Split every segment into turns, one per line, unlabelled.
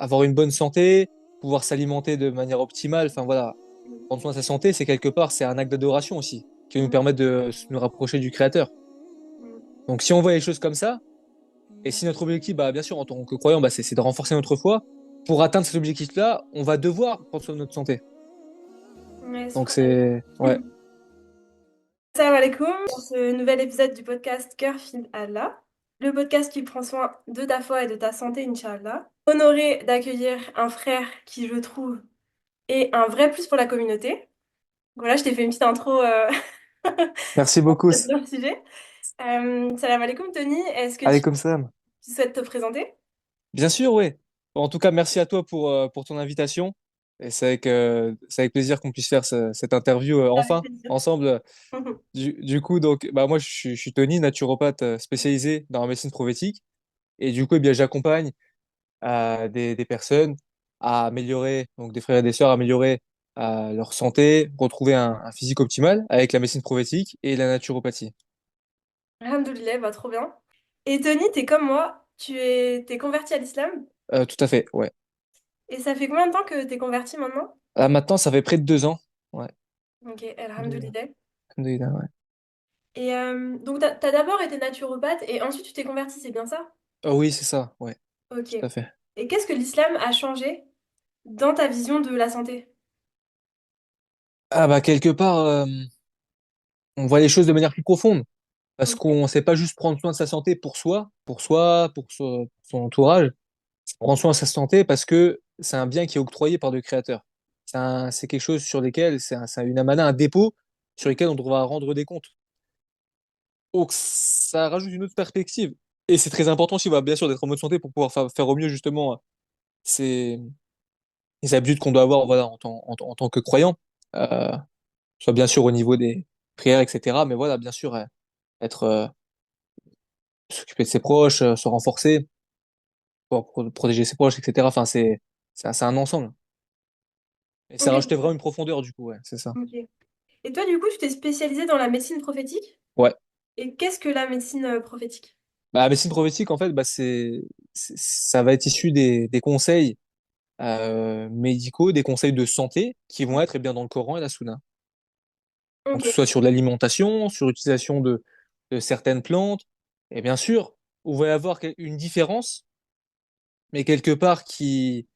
avoir une bonne santé, pouvoir s'alimenter de manière optimale, enfin voilà, prendre soin de sa santé, c'est quelque part, c'est un acte d'adoration aussi, qui va nous permettre de nous rapprocher du Créateur. Donc si on voit les choses comme ça, et si notre objectif, bah, bien sûr, en tant que croyant, bah, c'est de renforcer notre foi, pour atteindre cet objectif-là, on va devoir prendre soin de notre santé.
Ouais, c'est
Donc
trop bien.
c'est... Ouais.
Salam alaikum pour ce nouvel épisode du podcast Cœur Fil Allah, le podcast qui prend soin de ta foi et de ta santé, Inch'Allah. Honoré d'accueillir un frère qui, je trouve, est un vrai plus pour la communauté. Voilà, je t'ai fait une petite intro
Merci beaucoup.
dans le sujet. Salam alaikum, Tony. Est-ce que
Allez comme ça.
tu souhaites te présenter?
Bien sûr, oui. En tout cas, merci à toi pour ton invitation. Et c'est avec plaisir qu'on puisse faire cette interview
Avec
enfin,
plaisir.
ensemble. Du coup, donc, bah, moi, je suis Tony, naturopathe spécialisé dans la médecine prophétique. Et du coup, eh bien, j'accompagne des personnes à améliorer, donc des frères et des sœurs, à améliorer leur santé, retrouver un physique optimal avec la médecine prophétique et la naturopathie.
Alhamdoulilah, bah, trop bien. Et Tony, t'es comme moi, t'es converti à l'islam.
Tout à fait, ouais.
Et ça fait combien de temps que t'es converti maintenant?
Là, maintenant, ça fait près de 2 ans. Ouais.
Ok,
Alhamdoulilah.
alhamdoulilah.
Alhamdoulilah, ouais.
Et donc, t'as d'abord été naturopathe et ensuite tu t'es converti, c'est bien ça?
Oui, c'est ça, ouais,
Ok.
tout à fait.
Et qu'est-ce que l'islam a changé dans ta vision de la santé?
Ah bah quelque part, on voit les choses de manière plus profonde, parce
Ok.
qu'on ne sait pas juste prendre soin de sa santé pour son entourage. On prend soin de sa santé parce que c'est un bien qui est octroyé par le Créateur. C'est quelque chose sur lesquels, c'est une amana, un dépôt sur lequel on devra rendre des comptes. Donc ça rajoute une autre perspective. Et c'est très important aussi, bah, bien sûr, d'être en mode santé pour pouvoir faire au mieux justement ces, les habitudes qu'on doit avoir voilà, en tant que croyant. Euh, Soit bien sûr au niveau des prières, etc. Mais voilà, bien sûr, être, s'occuper de ses proches, se renforcer, pour protéger ses proches, etc. Enfin, c'est un ensemble. Et ça rajoutait
Ok.
vraiment une profondeur, du coup, ouais, c'est ça.
Ok. Et toi, du coup, tu t'es spécialisé dans la médecine prophétique?
Ouais.
Et qu'est-ce que la médecine prophétique?
Bah, la médecine prophétique, en fait, bah, ça va être issu des conseils médicaux, des conseils de santé qui vont être eh bien, dans le Coran et la Sunna. Donc,
Ok.
que ce soit sur l'alimentation, sur l'utilisation de certaines plantes. Et bien sûr, on va y avoir une différence mais quelque part qui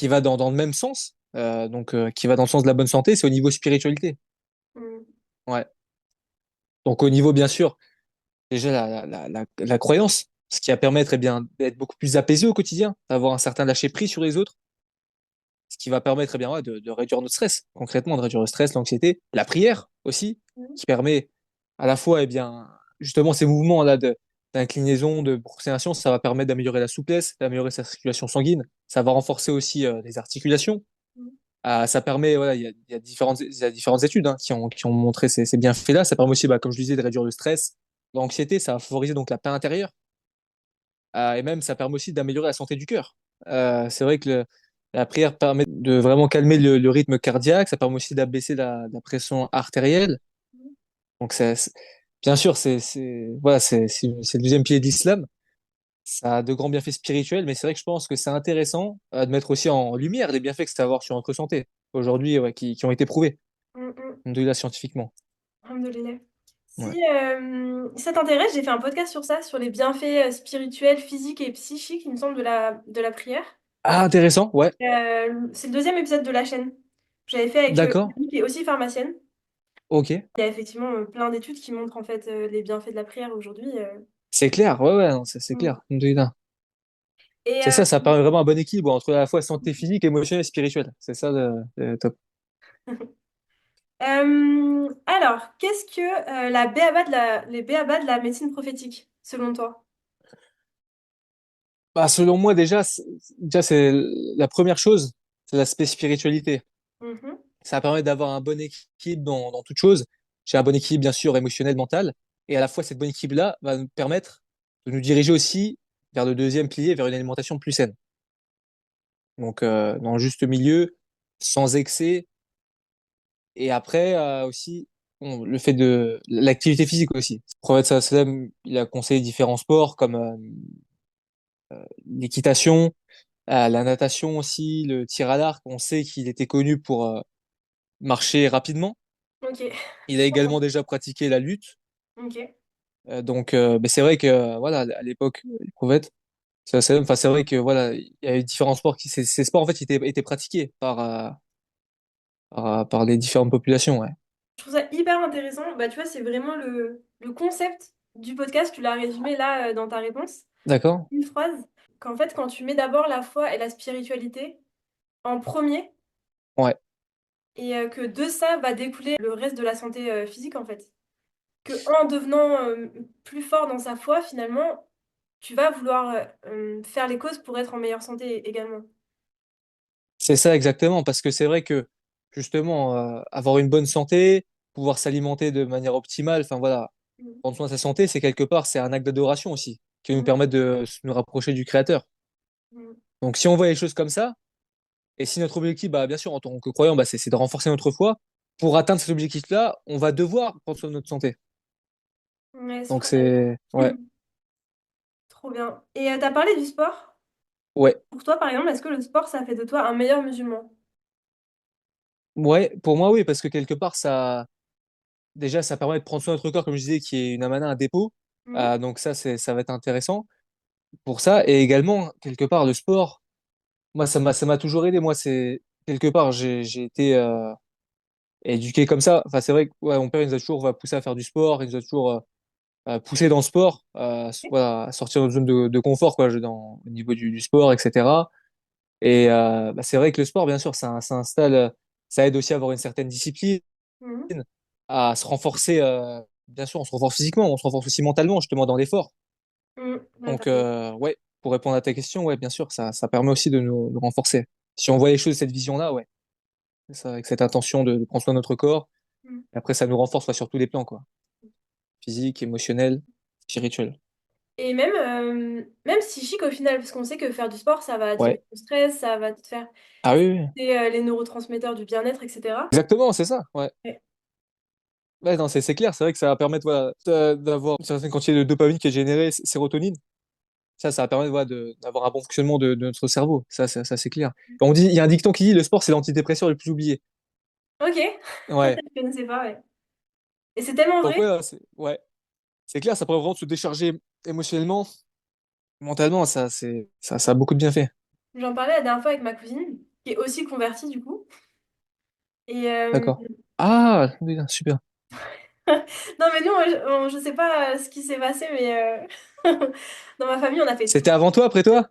va dans le même sens, qui va dans le sens de la bonne santé, c'est au niveau spiritualité.
Hmm.
Ouais. Donc au niveau, bien sûr, déjà la croyance, ce qui va permettre eh bien, d'être beaucoup plus apaisé au quotidien, d'avoir un certain lâcher-prise sur les autres, ce qui va permettre eh bien, ouais, de réduire notre stress, concrètement, de réduire le stress, l'anxiété, la prière aussi, qui permet à la fois, eh bien, justement, ces mouvements-là d'inclinaison, de prosternation, ça va permettre d'améliorer la souplesse, d'améliorer sa circulation sanguine, ça va renforcer aussi les articulations. Ça permet, voilà, il y a différentes études qui ont montré ces bienfaits-là. Ça permet aussi, bah, comme je disais, de réduire le stress, l'anxiété, ça va favoriser donc la paix intérieure. Et même, ça permet aussi d'améliorer la santé du cœur. C'est vrai que la prière permet de vraiment calmer le rythme cardiaque, ça permet aussi d'abaisser la pression artérielle. Donc, bien sûr, voilà, c'est le deuxième pilier de l'islam. Ça a de grands bienfaits spirituels, mais c'est vrai que je pense que c'est intéressant de mettre aussi en lumière les bienfaits que ça va avoir sur notre santé aujourd'hui, ouais, qui ont été prouvés,
Hmm, hmm.
de là scientifiquement.
Alhamdoulilah.
Ouais.
Si ça t'intéresse, j'ai fait un podcast sur ça, sur les bienfaits spirituels, physiques et psychiques, il me semble, de la prière.
Ah, intéressant, ouais,
C'est le deuxième épisode de la chaîne que j'avais fait avec une
d'accord,
amie qui est aussi pharmacienne.
ok.
Il y a effectivement plein d'études qui montrent en fait les bienfaits de la prière aujourd'hui.
C'est clair, ouais, ouais, non, c'est
Mm.
clair. Alhamdoulilah.
Et
C'est ça, ça permet vraiment un bon équilibre entre à la fois santé physique, émotionnelle et spirituelle. C'est ça le top.
alors, qu'est-ce que les béabas de la médecine prophétique, selon toi?
Bah, selon moi, déjà, c'est la première chose, c'est l'aspect spiritualité.
Mhm.
Ça permet d'avoir un bon équilibre dans toute chose. J'ai un bon équilibre, bien sûr, émotionnel, mental. Et à la fois, cette bonne équilibre-là va nous permettre de nous diriger aussi vers le deuxième pilier, vers une alimentation plus saine. Donc, dans le juste milieu, sans excès. Et après, aussi, bon, le fait de l'activité physique aussi. Le prophète sallam, il a conseillé différents sports comme l'équitation, La natation aussi, le tir à l'arc, on sait qu'il était connu pour marcher rapidement.
Ok.
Il a également déjà pratiqué la lutte.
Ok.
Mais c'est vrai que voilà, à l'époque, éprouvette, enfin, c'est vrai que voilà, il y a eu différents sports ces sports en fait étaient pratiqués par les différentes populations. Ouais.
Je trouve ça hyper intéressant. Bah, tu vois, c'est vraiment le concept du podcast. Tu l'as résumé là dans ta réponse.
D'accord?
Une phrase. Qu'en fait, quand tu mets d'abord la foi et la spiritualité en premier,
Ouais.
et que de ça va découler le reste de la santé physique, en fait. Que en devenant plus fort dans sa foi, finalement, tu vas vouloir faire les causes pour être en meilleure santé également.
C'est ça exactement, parce que c'est vrai que justement, avoir une bonne santé, pouvoir s'alimenter de manière optimale, enfin voilà,
Mm.
prendre soin de sa santé, c'est quelque part, c'est un acte d'adoration aussi, qui va nous
Mm.
permettre de nous rapprocher du Créateur.
Mm.
Donc si on voit les choses comme ça, et si notre objectif, bah, bien sûr, en tant que croyant, bah, c'est de renforcer notre foi, pour atteindre cet objectif-là, on va devoir prendre soin de notre santé.
Ouais,
Donc
super
c'est... Ouais,
d'accord. Trop bien. Et tu as parlé du sport.
ouais,
Pour toi, par exemple, est-ce que le sport, ça fait de toi un meilleur musulman?
ouais, pour moi, oui, parce que quelque part, déjà, ça permet de prendre soin de notre corps, comme je disais, qui est une amana, un dépôt.
Mhm.
Donc ça va être intéressant pour ça. Et également, quelque part, le sport, moi, ça m'a toujours aidé. Moi, c'est quelque part, j'ai été éduqué comme ça. Enfin, c'est vrai que ouais, mon père, il nous a toujours poussé à faire du sport, il nous a toujours poussé dans le sport, voilà, à sortir de notre zone de confort, quoi, au niveau du sport, etc. Et bah, c'est vrai que le sport, bien sûr, ça installe, ça aide aussi à avoir une certaine discipline,
Mhm.
à se renforcer. Bien sûr, on se renforce physiquement, on se renforce aussi mentalement, justement, dans l'effort.
Mhm. Ouais,
Donc,
t'as raison.
ouais, pour répondre à ta question, ouais, bien sûr, ça permet aussi de nous renforcer. Si on voit les choses de cette vision-là, ouais, c'est ça, avec cette intention de prendre soin de notre corps,
Mhm.
et après, ça nous renforce ouais, sur tous les plans, quoi. Physique, émotionnel, spirituel.
Et même psychique au final, parce qu'on sait que faire du sport, ça va diminuer
Ouais.
le stress, ça va te faire
Ah oui, oui.
c'est, les neurotransmetteurs du bien-être, etc.
Exactement, c'est ça, ouais.
Ouais.
Ouais, non, c'est clair, c'est vrai que ça va permettre voilà, d'avoir une certaine quantité de dopamine qui est générée, sérotonine. Ça va permettre voilà, d'avoir un bon fonctionnement de notre cerveau. Ça c'est clair. On dit, il y a un dicton qui dit le sport, c'est l'antidépresseur le plus oublié.
Ok,
Ouais.
je connaissais pas, ouais. Et c'est tellement
Donc,
vrai.
ouais, c'est clair, ça permet vraiment de se décharger émotionnellement, mentalement, ça a beaucoup de bienfaits.
J'en parlais la dernière fois avec ma cousine, qui est aussi convertie du coup. Et
D'accord. Ah, oui, super.
non, mais nous, je sais pas ce qui s'est passé, mais dans ma famille, on a fait tout.
C'était avant toi, après toi?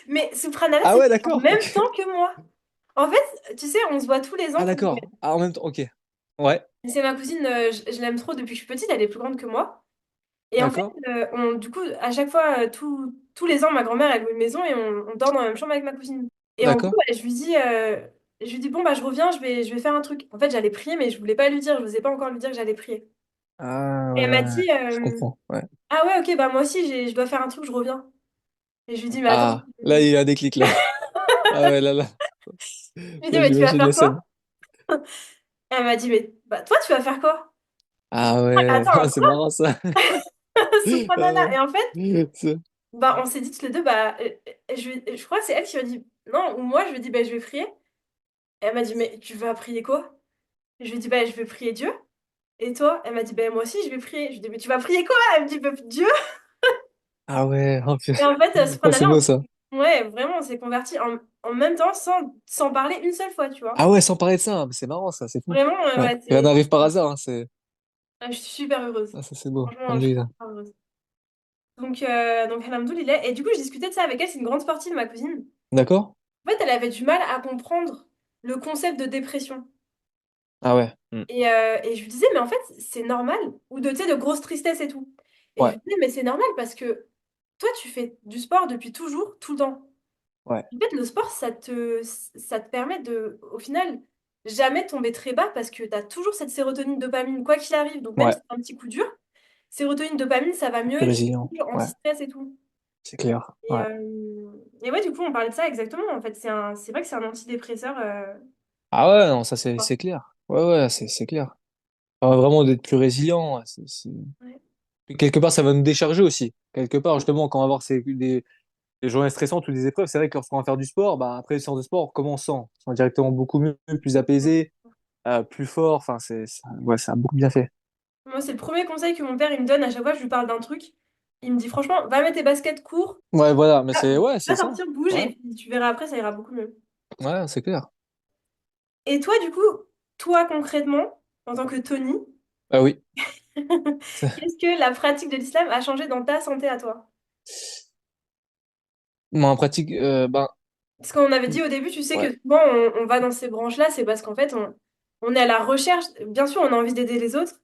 Mais Soupranala,
Ah
c'est
ouais,
en
d'accord,
même
ok.
temps que moi. En fait, tu sais, on se voit tous les ans
Ah
pour
d'accord.
Noël.
Ah, en même temps, ok. Ouais,
C'est ma cousine, je l'aime trop depuis que je suis petite, elle est plus grande que moi. Et en fait,
d'accord,
du coup, à chaque fois, tous les ans, ma grand-mère, elle loue une maison et on dort dans la même chambre avec ma cousine. Et en gros,
d'accord.
bah, je lui dis, bon, bah, je reviens, je vais faire un truc. En fait, j'allais prier, mais je voulais pas lui dire, je n'osais pas encore lui dire que j'allais prier.
Ah
Et
ouais,
elle m'a
ouais, ouais.
dit,
Je comprends. Ouais.
ah ouais, ok, bah moi aussi, je dois faire un truc, je reviens. Et je lui dis, mais attends,
Ah, là, il y a un déclic là. Ah ouais, là.
je lui dis,
Là,
mais tu vas
j'imagine la
faire
scène.
quoi? Et elle m'a dit, mais bah, toi, tu vas faire quoi?
Ah ouais,
Attends,
ah, c'est marrant ça.
subhanallah.
Ah
Et en fait,
ouais.
bah, on s'est dit tous les deux, bah, je crois que c'est elle qui m'a dit, non, ou moi, je lui ai dit, bah, je vais prier. Et elle m'a dit, mais tu vas prier quoi? Je lui ai dit, bah, je vais prier Dieu. Et toi? Elle m'a dit, bah, moi aussi, je vais prier. Je lui ai dit, mais tu vas prier quoi? Elle me dit, bah, Dieu.
Ah ouais, oh, purée.
Et en fait,
Oh, c'est beau
subhanallah,
ça.
ouais, vraiment, on s'est convertis en même temps sans parler une seule fois, tu vois.
Ah ouais, sans parler de ça, hein, mais c'est marrant ça, c'est fou.
Vraiment,
Ouais,
ouais,
rien n'arrive par hasard, hein, c'est
je suis super heureuse.
ah, ça c'est beau.
Franchement, je suis
Alhamdoulilah.
super heureuse. Donc alhamdoulilah. Et du coup, je discutais de ça avec elle, c'est une grande sportive, ma cousine.
D'accord?
En fait, elle avait du mal à comprendre le concept de dépression.
Ah ouais. Hmm.
Et je lui disais, mais en fait, c'est normal. Ou tu sais, de grosse tristesse et tout. Et je
Ouais,
lui disais, mais c'est normal parce que toi, tu fais du sport depuis toujours, tout le temps.
ouais,
En fait, le sport, ça te permet de, au final, jamais tomber très bas parce que tu as toujours cette sérotonine, dopamine, quoi qu'il arrive. Donc même
ouais.
si c'est un petit coup dur, sérotonine, dopamine, ça va mieux
Plus
et
résilient. Ouais,
anti-stress et tout.
c'est clair.
Et,
Ouais.
euh, et ouais, du coup, on parlait de ça exactement. En fait, c'est vrai que c'est un antidépresseur.
Ah ouais, non, ça c'est clair. Ouais, ouais, c'est clair. Enfin, vraiment d'être plus résilient. Ouais,
Ouais.
quelque part, ça va nous décharger aussi. Quelque part, justement, quand on va avoir des les journées stressantes ou des épreuves, c'est vrai que lorsqu'on va faire du sport, bah, après une séance de sport, comment on se sent? On se sent directement beaucoup mieux, plus apaisé, plus fort. Enfin, ouais, ça a beaucoup bien fait.
Moi, c'est le premier conseil que mon père il me donne à chaque fois que je lui parle d'un truc. Il me dit franchement, va mettre tes baskets courts,
Ouais, voilà, mais
va,
ouais, c'est
va
ça.
sortir, bouge
Ouais,
et puis tu verras après, ça ira beaucoup mieux.
ouais, c'est clair.
Et toi, du coup, toi concrètement, en tant que Tony,
Ah oui.
qu'est-ce que la pratique de l'islam a changé dans ta santé à toi?
Moi, en pratique, ben,
Parce qu'on avait dit au début, tu sais
ouais,
que souvent on va dans ces branches-là, c'est parce qu'en fait on est à la recherche. Bien sûr, on a envie d'aider les autres,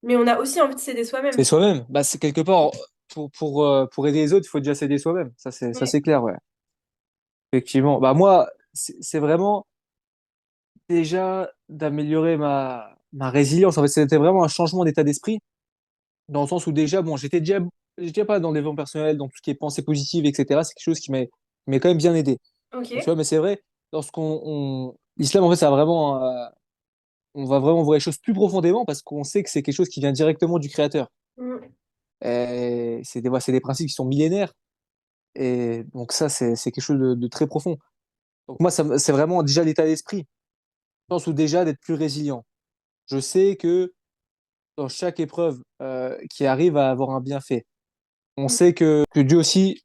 mais on a aussi envie de s'aider
c'est
soi-même.
soi-même. Bah, c'est quelque part, pour aider les autres, il faut déjà s'aider soi-même. Ça,
Ouais.
c'est clair, ouais. Effectivement. Bah, moi, c'est vraiment déjà d'améliorer ma résilience. En fait, c'était vraiment un changement d'état d'esprit, dans le sens où déjà, bon, j'étais pas dans le développement personnel, dans tout ce qui est pensée positive, etc. C'est quelque chose qui m'est quand même bien aidé.
Ok.
Tu vois, mais c'est vrai, l'islam, en fait, ça a vraiment, on va vraiment voir les choses plus profondément parce qu'on sait que c'est quelque chose qui vient directement du Créateur.
Mm.
Et c'est des principes qui sont millénaires. Et donc ça, c'est quelque chose de très profond. Donc moi, c'est vraiment déjà l'état d'esprit. Je pense où déjà d'être plus résilient. Je sais que dans chaque épreuve qui arrive à avoir un bienfait. On
Mm.
sait que Dieu aussi,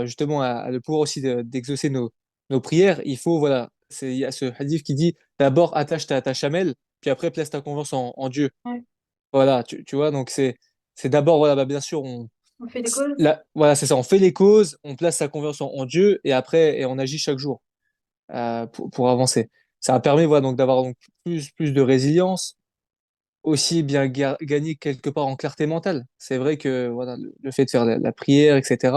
justement, a le pouvoir aussi d'exaucer nos prières. Il faut, voilà, il y a ce hadith qui dit d'abord attache ta chamelle, puis après place ta confiance en Dieu.
Ouais.
Voilà, tu vois, donc c'est d'abord, voilà, bah, bien sûr,
On fait des causes.
voilà, c'est ça, on fait les causes, on place sa confiance en Dieu, et après, et on agit chaque jour pour avancer. Ça permet, voilà, donc d'avoir donc plus de résilience, aussi bien gagner quelque part en clarté mentale. C'est vrai que voilà, le fait de faire la prière, etc.,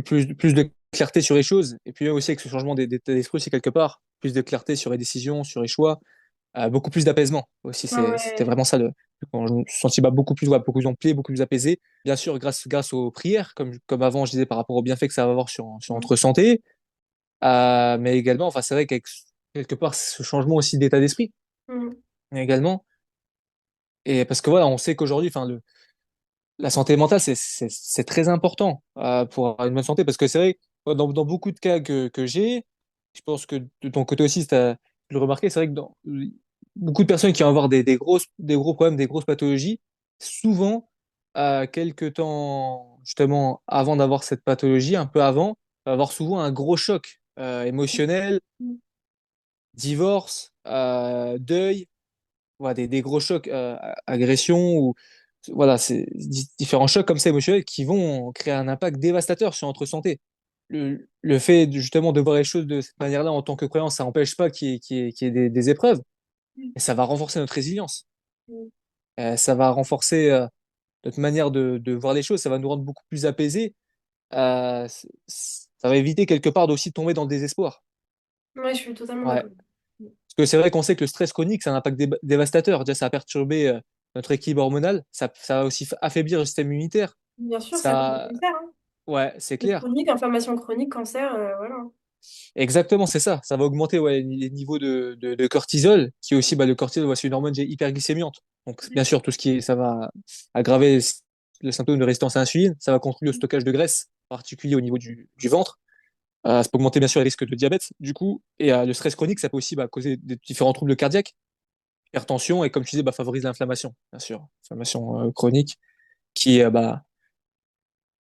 plus de clarté sur les choses, et puis aussi avec ce changement d'état d'esprit, c'est quelque part plus de clarté sur les décisions, sur les choix, beaucoup plus d'apaisement aussi.
Ah
C'était
ouais.
vraiment ça. Quand je me suis senti beaucoup plus, ouais, beaucoup plus amplié, beaucoup plus apaisé. Bien sûr, grâce aux prières, comme avant je disais par rapport aux bienfaits que ça va avoir sur
Mm.
notre santé, mais également, enfin, c'est vrai qu'avec quelque part ce changement aussi d'état d'esprit
Mm.
également. Et parce que voilà, on sait qu'aujourd'hui, enfin, la santé mentale, c'est très important pour avoir une bonne santé. Parce que c'est vrai, dans beaucoup de cas que j'ai, je pense que de ton côté aussi, tu as pu le remarquer, c'est vrai que dans beaucoup de personnes qui vont avoir des gros problèmes, des grosses pathologies, souvent, quelques temps, justement, avant d'avoir cette pathologie, un peu avant, va avoir souvent un gros choc émotionnel,
Mm.
divorce, deuil, voilà, des gros chocs, agressions ou voilà, c'est différents chocs comme ça émotionnels qui vont créer un impact dévastateur sur notre santé. Le fait justement de voir les choses de cette manière-là en tant que croyant, ça n'empêche pas qu'il y ait des épreuves, et ça va renforcer notre résilience.
Mm.
Ça va renforcer notre manière de voir les choses, ça va nous rendre beaucoup plus apaisés. Ça va éviter quelque part d'aussi tomber dans le désespoir.
Ouais, je suis totalement
Ouais.
d'accord.
Parce que c'est vrai qu'on sait que le stress chronique, c'est un impact dévastateur. Déjà, ça va perturber notre équilibre hormonal, ça va aussi affaiblir le système immunitaire.
Bien sûr, ça cause le
Ça,
cancer, hein.
ouais, c'est
C'est
clair.
chronique, inflammation chronique, cancer, voilà.
Exactement, c'est ça. Ça va augmenter ouais, les niveaux de cortisol, qui est aussi, bah, le cortisol, ouais, c'est une hormone hyperglycémiante. Donc, bien sûr, tout ce qui est, ça va aggraver le symptôme de résistance à l'insuline, ça va contribuer au stockage de graisse, en particulier au niveau du ventre. Ça peut augmenter, bien sûr, les risques de diabète, du coup. Et le stress chronique, ça peut aussi bah, causer des différents troubles cardiaques, hypertension, et comme tu disais, bah, favorise l'inflammation, bien sûr. Inflammation chronique, qui est bah,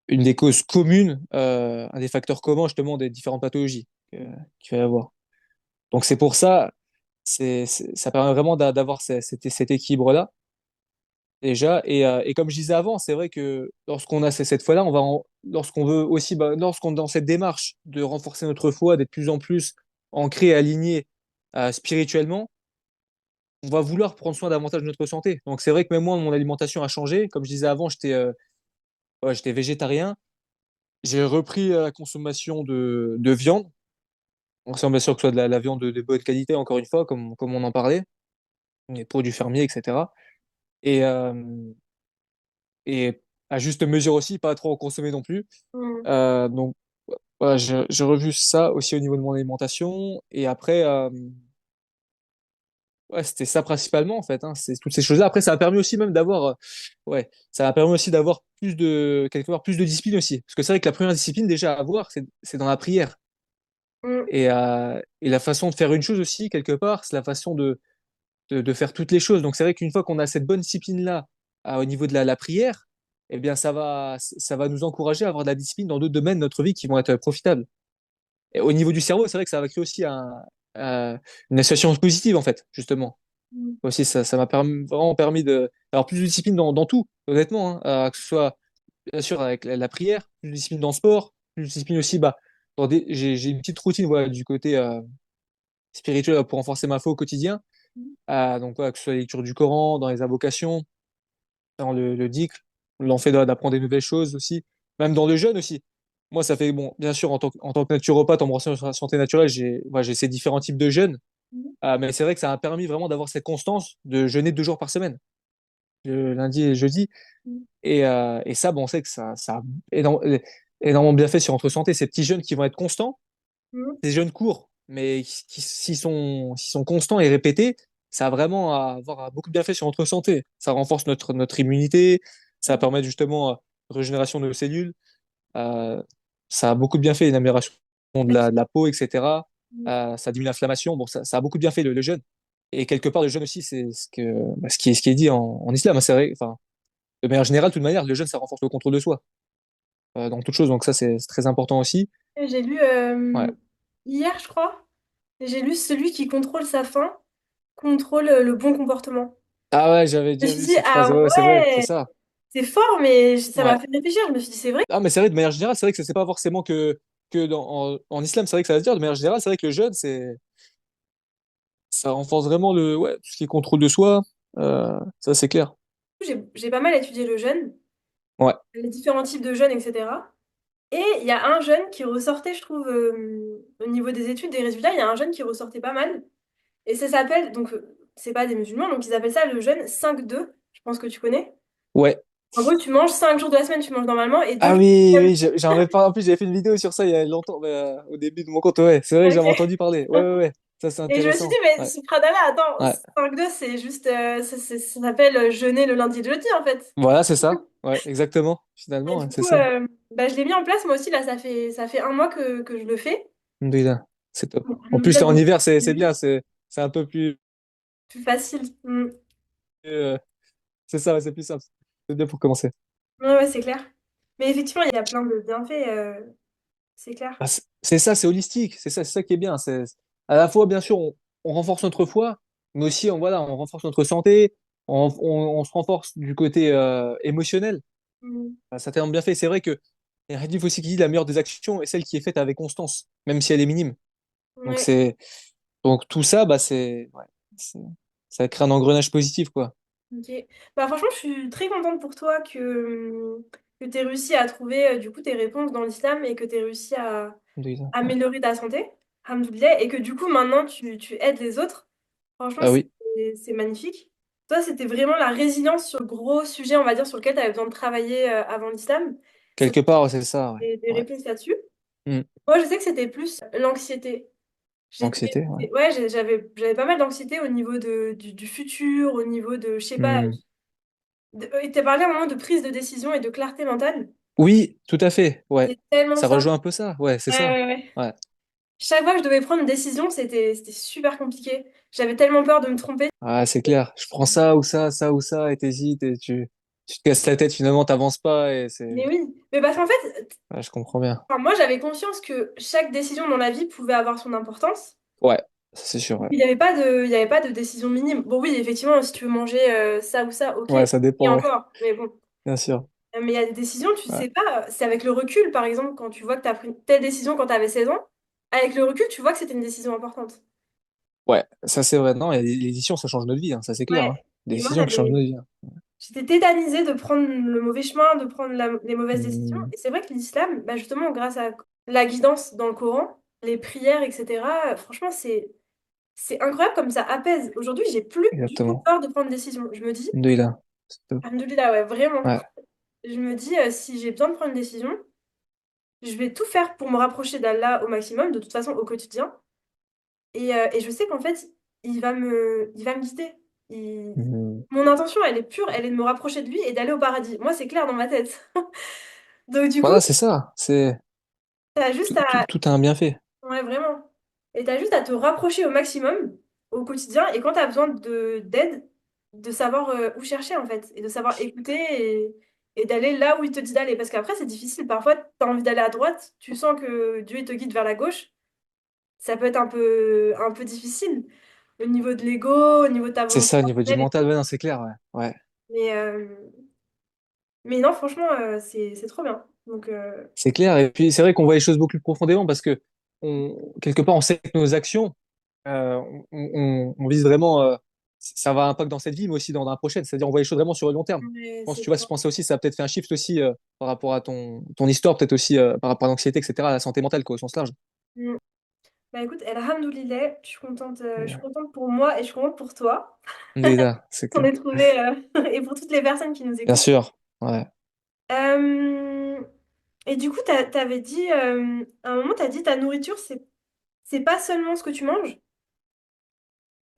une des causes communes, un des facteurs communs, justement, des différentes pathologies qu'il va y avoir. Donc c'est pour ça, ça permet vraiment d'avoir cet équilibre-là déjà. Et comme je disais avant, c'est vrai que lorsqu'on a cette foi-là, lorsqu'on veut aussi, bah, lorsqu'on est dans cette démarche de renforcer notre foi, d'être de plus en plus ancré et aligné spirituellement, on va vouloir prendre soin davantage de notre santé. Donc c'est vrai que même moi, mon alimentation a changé. Comme je disais avant, ouais, j'étais végétarien. J'ai repris la consommation de viande. Donc c'est bien sûr que ce soit de la viande de bonne qualité, encore une fois, comme on en parlait, les produits fermiers, etc. Et, euh, et à juste mesure aussi, pas trop en consommer non plus.
Mm.
Donc voilà, j'ai revu ça aussi au niveau de mon alimentation. Et après, ouais, c'était ça principalement en fait, hein, c'est toutes ces choses-là. Après, ça a permis aussi même d'avoir, ouais, ça a permis aussi d'avoir quelque part, plus de discipline aussi. Parce que c'est vrai que la première discipline déjà à avoir, c'est dans la prière.
Mm,
Et la façon de faire une chose aussi, quelque part, c'est la façon de faire toutes les choses. Donc c'est vrai qu'une fois qu'on a cette bonne discipline-là au niveau de la prière, eh bien ça va nous encourager à avoir de la discipline dans d'autres domaines de notre vie qui vont être profitables. Et au niveau du cerveau, c'est vrai que ça va créer aussi une association positive en fait, justement.
mm,
Aussi, ça m'a vraiment permis de avoir plus de discipline dans tout, honnêtement, hein. Que ce soit bien sûr avec la prière, plus de discipline dans le sport, plus de discipline aussi, bah, j'ai une petite routine voilà, du côté spirituel pour renforcer ma foi au quotidien.
mm,
Donc, voilà, que ce soit la lecture du Coran, dans les invocations, dans le dhikr, l'en fait d'apprendre des nouvelles choses aussi, même dans le jeûne aussi. Moi, ça fait, bon, bien sûr, en tant que naturopathe, en me renseignant sur la santé naturelle, voilà, j'ai ces différents types de jeûnes.
mm,
Mais c'est vrai que ça m'a permis vraiment d'avoir cette constance de jeûner 2 jours par semaine, le lundi et le jeudi.
mm,
Et ça, bon, on sait que ça a énormément bien fait sur notre santé. Ces petits jeûnes qui vont être constants,
mm,
des jeûnes courts, mais s'ils sont constants et répétés, ça va vraiment avoir beaucoup de bienfaits sur notre santé. Ça renforce notre immunité, ça va
mm,
permettre justement régénération de nos cellules. Euh, Ça a beaucoup de bienfaits, une amélioration de la peau, etc.
mm.
Ça diminue l'inflammation. Bon, ça a beaucoup de bienfaits, le jeûne. Et quelque part, le jeûne aussi, c'est ce qui est dit en islam, hein. C'est vrai, enfin, de manière générale, de toute manière, le jeûne, ça renforce le contrôle de soi dans toute chose. Donc ça, c'est très important aussi.
J'ai lu
Ouais.
hier, je crois, j'ai lu celui qui contrôle sa faim, contrôle le bon comportement.
Ah ouais, j'avais
Je me
déjà
suis
vu
dit,
cette phrase.
ah
Ouais, ouais, c'est vrai, c'est
ouais,
ça.
c'est fort, mais ça m'a
Ouais.
fait réfléchir. Je me suis dit, c'est vrai.
Ah, mais c'est vrai, de manière générale, c'est vrai que c'est pas forcément que en islam, c'est vrai que ça va se dire. De manière générale, c'est vrai que le jeûne, ça renforce vraiment ouais, tout ce qui est contrôle de soi. Ça, c'est clair.
J'ai pas mal étudié le jeûne,
Ouais.
les différents types de jeûnes, etc. Et il y a un jeûne qui ressortait, je trouve, au niveau des études, des résultats, il y a un jeûne qui ressortait pas mal. Et ça s'appelle, donc, c'est pas des musulmans, donc ils appellent ça le jeûne 5-2. Je pense que tu connais.
Ouais.
En gros, tu manges 5 jours de la semaine, tu manges normalement, et 2
Ah
jours.
oui, oui, j'en avais pas. En plus, j'avais fait une vidéo sur ça il y a longtemps, mais, au début de mon compte. Ouais, c'est vrai, j'avais
Ok.
entendu parler. Ouais, ouais, ouais. Ça, c'est
Et je me suis dit,
intéressant.
mais
Ouais.
subhanallah, attends,
Ouais.
5-2, c'est juste, ça s'appelle jeûner le lundi et le jeudi, en fait.
Voilà, c'est ça. Ouais, exactement.
Et
Finalement, ouais,
du
c'est
coup,
ça.
bah, je l'ai mis en place, moi aussi, là, ça fait un mois que je le fais.
Alhamdoulilah. C'est top.
Bon,
En plus,
alhamdoulilah,
là, en
donc,
hiver, c'est bien. C'est un peu plus.
plus facile. Mm.
euh, c'est ça, ouais, c'est plus simple. C'est bien pour commencer.
Ouais, ouais, c'est clair. Mais effectivement, il y a plein de bienfaits, c'est clair.
Ah, c'est ça, c'est holistique. C'est ça qui est bien. À la fois, bien sûr, on renforce notre foi, mais aussi, voilà, on renforce notre santé. On se renforce du côté émotionnel.
Mm.
Ça a tellement bien fait. C'est vrai que il y a un hadith aussi qui dit la meilleure des actions est celle qui est faite avec constance, même si elle est minime. Donc
Ouais,
c'est donc tout ça, bah c'est- ça crée un engrenage positif, quoi.
ok. Bah, franchement, je suis très contente pour toi que tu aies réussi à trouver du coup tes réponses dans l'islam et que tu aies réussi à
Alhamdoulilah. Ouais.
améliorer ta santé, alhamdoulilah, et que du coup maintenant tu aides les autres. Franchement,
Ah oui,
c'est magnifique. Toi, c'était vraiment la résilience sur le gros sujet, on va dire, sur lequel tu avais besoin de travailler avant l'islam. C'est
quelque part, ouais, c'est ça, ouais.
des
Ouais.
réponses là-dessus.
Hmm.
Moi, je sais que c'était plus l'anxiété.
L'anxiété, ouais.
Ouais, j'avais pas mal d'anxiété au niveau du futur, au niveau de, je sais pas,
Hmm.
et t'as parlé à un moment de prise de décision et de clarté mentale.
Oui, tout à fait, ouais.
C'est tellement
Ça
ça.
rejoint un peu ça, ouais, c'est
Ouais,
ça.
ouais, ouais.
Ouais.
Chaque fois que je devais prendre une décision, c'était super compliqué. J'avais tellement peur de me tromper.
Ah, c'est clair. Je prends ça ou ça, et t'hésites, et tu te casses la tête, finalement, t'avances pas, et
Mais oui, mais parce qu'en fait,
ouais, je comprends bien.
enfin, moi j'avais conscience que chaque décision dans la vie pouvait avoir son importance.
Ouais, ça, c'est sûr, ouais.
Il y avait pas de décision minime. Bon, oui, effectivement, si tu veux manger ça ou ça, ok.
Ouais, ça
Et
dépend, ouais,
encore, mais bon.
bien sûr.
Mais il y a des décisions, tu
Ouais.
sais pas, c'est avec le recul, par exemple, quand tu vois que tu as pris telle décision quand tu avais 16 ans, avec le recul, tu vois que c'était une décision importante.
Ouais, ça c'est vrai. Non, il y a l'édition, ça change notre vie, hein, ça c'est clair, hein.
Ouais.
Des
Et moi,
décisions qui changent notre vie, hein.
j'étais tétanisée de prendre le mauvais chemin, de prendre les mauvaises décisions.
Hmm,
Et c'est vrai que l'islam, bah justement, grâce à la guidance dans le Coran, les prières, etc., franchement, c'est incroyable comme ça apaise. Aujourd'hui, j'ai plus du tout
exactement.
peur de prendre des décisions. Je me dis,
Alhamdoulilah. C'est top.
alhamdoulilah, ouais, vraiment.
Ouais,
Je me dis, si j'ai besoin de prendre une décision, je vais tout faire pour me rapprocher d'Allah au maximum, de toute façon, au quotidien. Et je sais qu'en fait, il va me guider. Il-
Mhm.
Mon intention, elle est pure, elle est de me rapprocher de lui et d'aller au paradis. Moi, c'est clair dans ma tête. Donc du coup,
Voilà, c'est ça. C'est
t'as juste à...
tout a un bienfait.
Ouais, vraiment. Et t'as juste à te rapprocher au maximum au quotidien et quand t'as besoin d'aide, de savoir où chercher en fait et de savoir écouter et d'aller là où il te dit d'aller. Parce qu'après, c'est difficile. Parfois, t'as envie d'aller à droite, tu sens que Dieu il te guide vers la gauche. Ça peut être un peu difficile au niveau de l'ego, au niveau de ta
C'est
volonté
ça, au niveau du
personnelle et
mental,
tout.
ouais, non, c'est clair, ouais. Ouais.
Mais, mais non, franchement, c'est trop bien. Donc,
C'est clair. Et puis, c'est vrai qu'on voit les choses beaucoup plus profondément parce que quelque part, on sait que nos actions, on vise vraiment, ça va avoir un impact dans cette vie, mais aussi dans la prochaine. C'est-à-dire, on voit les choses vraiment sur le long terme. Je
mais
pense,
c'est
tu vois, je
ça.
pensais aussi, ça a peut-être fait un shift aussi par rapport à ton histoire, peut-être aussi par rapport à l'anxiété, etc., à la santé mentale, quoi, au sens large.
Mm. Bah écoute, Elhamdoulilah, je
Et,
suis contente pour moi et je suis contente pour toi.
Alhamdoulilah, c'est
On
clair.
est trouvé et pour toutes les personnes qui nous
Bien
écoutent.
sûr. Ouais.
Euh, et du coup, t'avais dit, à un moment, t'as dit ta nourriture, c'est pas seulement ce que tu manges.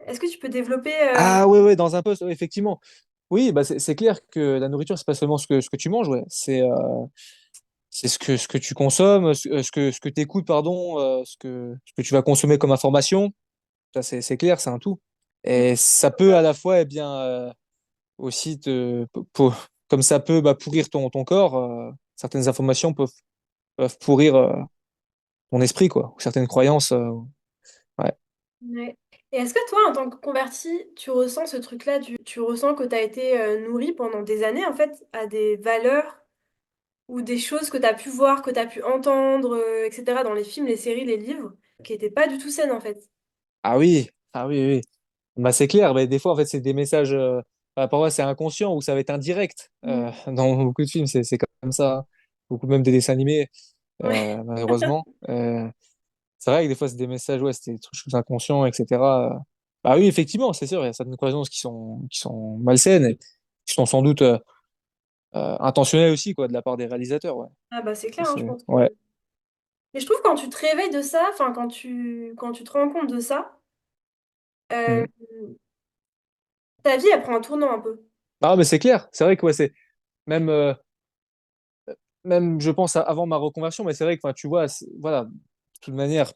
Est-ce que tu peux développer
Ah ouais, ouais, dans un poste, ouais, effectivement. Oui, bah c'est clair que la nourriture, c'est pas seulement ce que tu manges, ouais. C'est ce que tu consommes, ce que tu écoutes, pardon, ce que tu vas consommer comme information. Ça, c'est clair, c'est un tout. Et ça peut à la fois, eh bien, aussi comme ça peut pourrir ton corps, certaines informations peuvent pourrir ton esprit, quoi. Ou certaines croyances. Ouais.
ouais. Et est-ce que toi, en tant que converti, tu ressens ce truc-là, tu ressens que tu as été nourri pendant des années, en fait, à des valeurs ou des choses que tu as pu voir, que tu as pu entendre, etc., dans les films, les séries, les livres, qui n'étaient pas du tout saines, en fait.
Ah oui, ah oui, oui. Bah, c'est clair, mais des fois, en fait, c'est des messages, parfois, c'est inconscient ou ça va être indirect.
Mm.
Dans beaucoup de films, c'est comme ça, hein. Beaucoup même des dessins animés,
Ouais.
malheureusement. C'est vrai que des fois, c'est des messages, ouais, c'est des trucs inconscients, etc. Bah oui, effectivement, c'est sûr, il y a certaines croyances qui sont malsaines et qui sont sans doute intentionnelles aussi, quoi, de la part des réalisateurs, ouais.
Ah bah c'est
Ça,
clair, hein, je
c'est,
pense que...
ouais.
Et je trouve quand tu te réveilles de ça, enfin quand tu te rends compte de ça, euh,
Mm.
ta vie, elle prend un tournant un peu.
Ah, mais c'est clair, c'est vrai que ouais, c'est même, même, je pense, avant ma reconversion, mais c'est vrai que, enfin, tu vois, voilà, de toute manière,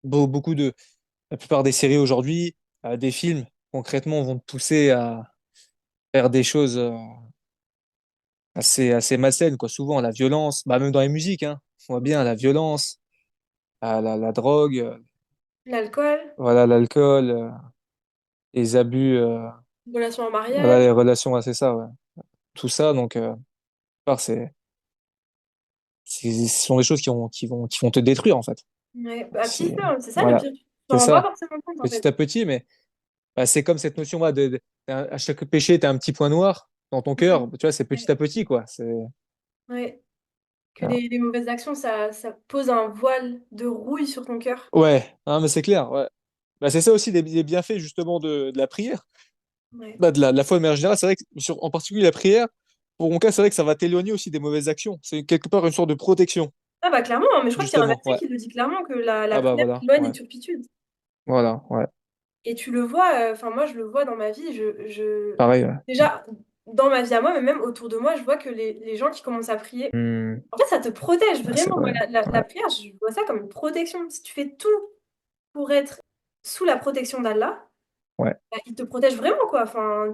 beaucoup la plupart des séries aujourd'hui, des films, concrètement, vont te pousser à faire des choses assez malsaines, quoi. Souvent, la violence, bah, même dans les musiques, hein, on voit bien la violence, la drogue,
L'alcool,
voilà, l'alcool, les abus,
relation en
voilà,
mariage,
les relations, ouais, c'est ça, ouais. Tout ça, donc, part, ce sont des choses qui vont te détruire, en fait.
ouais, bah, petit
C'est,
peu, hein, c'est ça le
voilà,
pire. Tu t'en
c'est
rends pas
ça,
forcément compte en
petit
fait.
à petit, mais bah, c'est comme cette notion, là, à chaque péché, tu as un petit point noir dans ton
Mm.
cœur, tu vois, c'est
Ouais,
petit à petit, quoi.
ouais. Que
Ah.
les mauvaises actions, ça pose un voile de rouille sur ton cœur.
Ouais, hein, mais c'est clair, ouais. Bah, c'est ça aussi les bienfaits, justement, de la prière.
Ouais.
Bah, de la foi de manière générale, c'est vrai que, en particulier la prière, pour mon cas, c'est vrai que ça va t'éloigner aussi des mauvaises actions. C'est quelque part une sorte de protection,
Ah bah clairement, hein, mais je crois qu'il y a un
justement,
verset
ouais.
qui le dit clairement que la
Ah bah
prière
voilà,
éloigne les
ouais.
turpitudes.
Voilà, ouais.
Et tu le vois, enfin moi je le vois dans ma vie,
Pareil, ouais.
déjà dans ma vie à moi, mais même autour de moi, je vois que les gens qui commencent à prier,
Hmm,
en fait ça te protège
ouais, c'est
vraiment. Moi,
vrai.
la
Ouais,
prière, je vois ça comme une protection. Si tu fais tout pour être sous la protection d'Allah,
ouais.
bah, il te protège vraiment quoi. Enfin,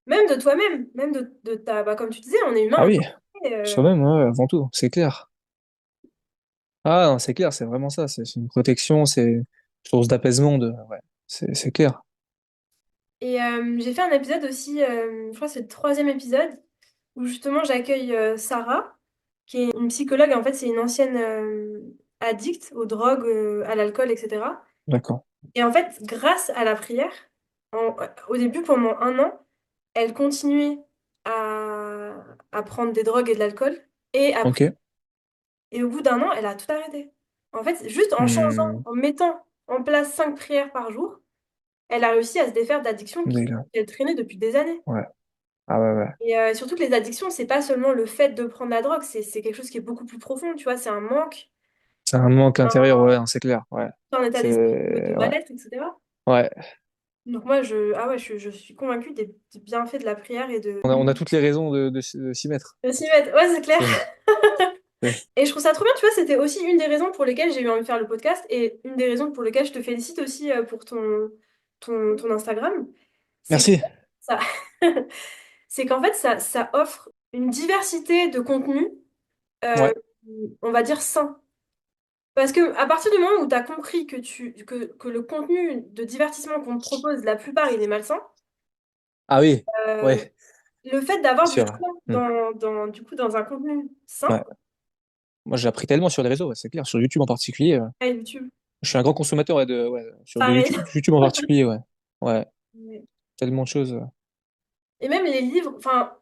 même de toi-même, même de ta, bah, comme tu disais, on est humain,
Ah
on est
oui,
imparfait,
soi-même, ouais, ouais, avant tout, c'est clair. Ah non, c'est clair, c'est vraiment ça. C'est une protection, c'est une source d'apaisement, ouais. C'est clair.
Et j'ai fait un épisode aussi, je crois que c'est le troisième épisode, où justement j'accueille Sarah, qui est une psychologue. En fait, c'est une ancienne addict aux drogues, à l'alcool, etc.
D'accord.
Et en fait, grâce à la prière, au début, pendant un an, elle continuait à prendre des drogues et de l'alcool et à prier.
Ok.
Et au bout d'un an, elle a tout arrêté. En fait, juste en changeant,
Hmm,
en mettant en place 5 prières par jour, elle a réussi à se défaire d'addictions
d'accord.
qu'elle traînait depuis des années.
Ouais. Ah ouais, ouais.
Et surtout que les addictions, c'est pas seulement le fait de prendre la drogue, c'est quelque chose qui est beaucoup plus profond, tu vois, c'est un manque,
C'est un manque intérieur,
un,
ouais, hein, c'est clair. Ouais.
un état
C'est,
d'esprit de
ouais.
mal-être, etc.
Ouais.
Donc moi, ah ouais, je suis convaincue des bienfaits de la prière et
On a toutes les raisons de s'y mettre.
de s'y mettre. Ouais, c'est clair.
C'est- c'est-
Et je trouve ça trop bien, tu vois, c'était aussi une des raisons pour lesquelles j'ai eu envie de faire le podcast et une des raisons pour lesquelles je te félicite aussi pour ton Instagram. C'est que
Merci.
ça, c'est qu'en fait, ça offre une diversité de contenus, euh,
Ouais.
on va dire sains. Parce que à partir du moment où tu as compris que le contenu de divertissement qu'on te propose, la plupart, il est malsain,
Ah oui.
euh,
Ouais.
le fait d'avoir du
Sûr.
choix
Hmm.
du coup, dans un contenu sain,
Ouais. Moi, j'ai appris tellement sur les réseaux, ouais, c'est clair. Sur YouTube en particulier.
à YouTube,
Je suis un grand consommateur ouais, de
pareil.
YouTube, YouTube en particulier, ouais. Ouais. Tellement de choses.
Et même les livres, enfin,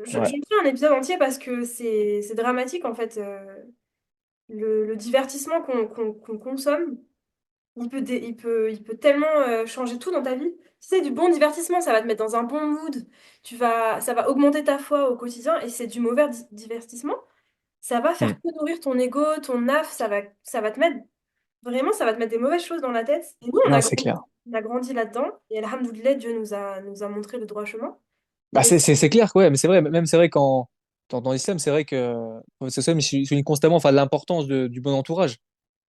je
Ouais.
ferai un épisode entier parce que c'est dramatique en fait. Le divertissement qu'on consomme, il peut tellement changer tout dans ta vie. Si c'est du bon divertissement, ça va te mettre dans un bon mood, ça va augmenter ta foi au quotidien. Et si c'est du mauvais divertissement, ça va
Hmm.
faire que nourrir ton ego, ton âme, ça va te mettre, vraiment, ça va te mettre des mauvaises choses dans la tête. Et nous,
Non, c'est clair.
on a grandi là-dedans. Et alhamdoulilah, Dieu nous a montré le droit chemin.
Bah,
Et
c'est clair, ouais, mais c'est vrai, même c'est vrai dans l'islam, c'est vrai que c'est ça, mais je souligne constamment enfin, l'importance du bon entourage.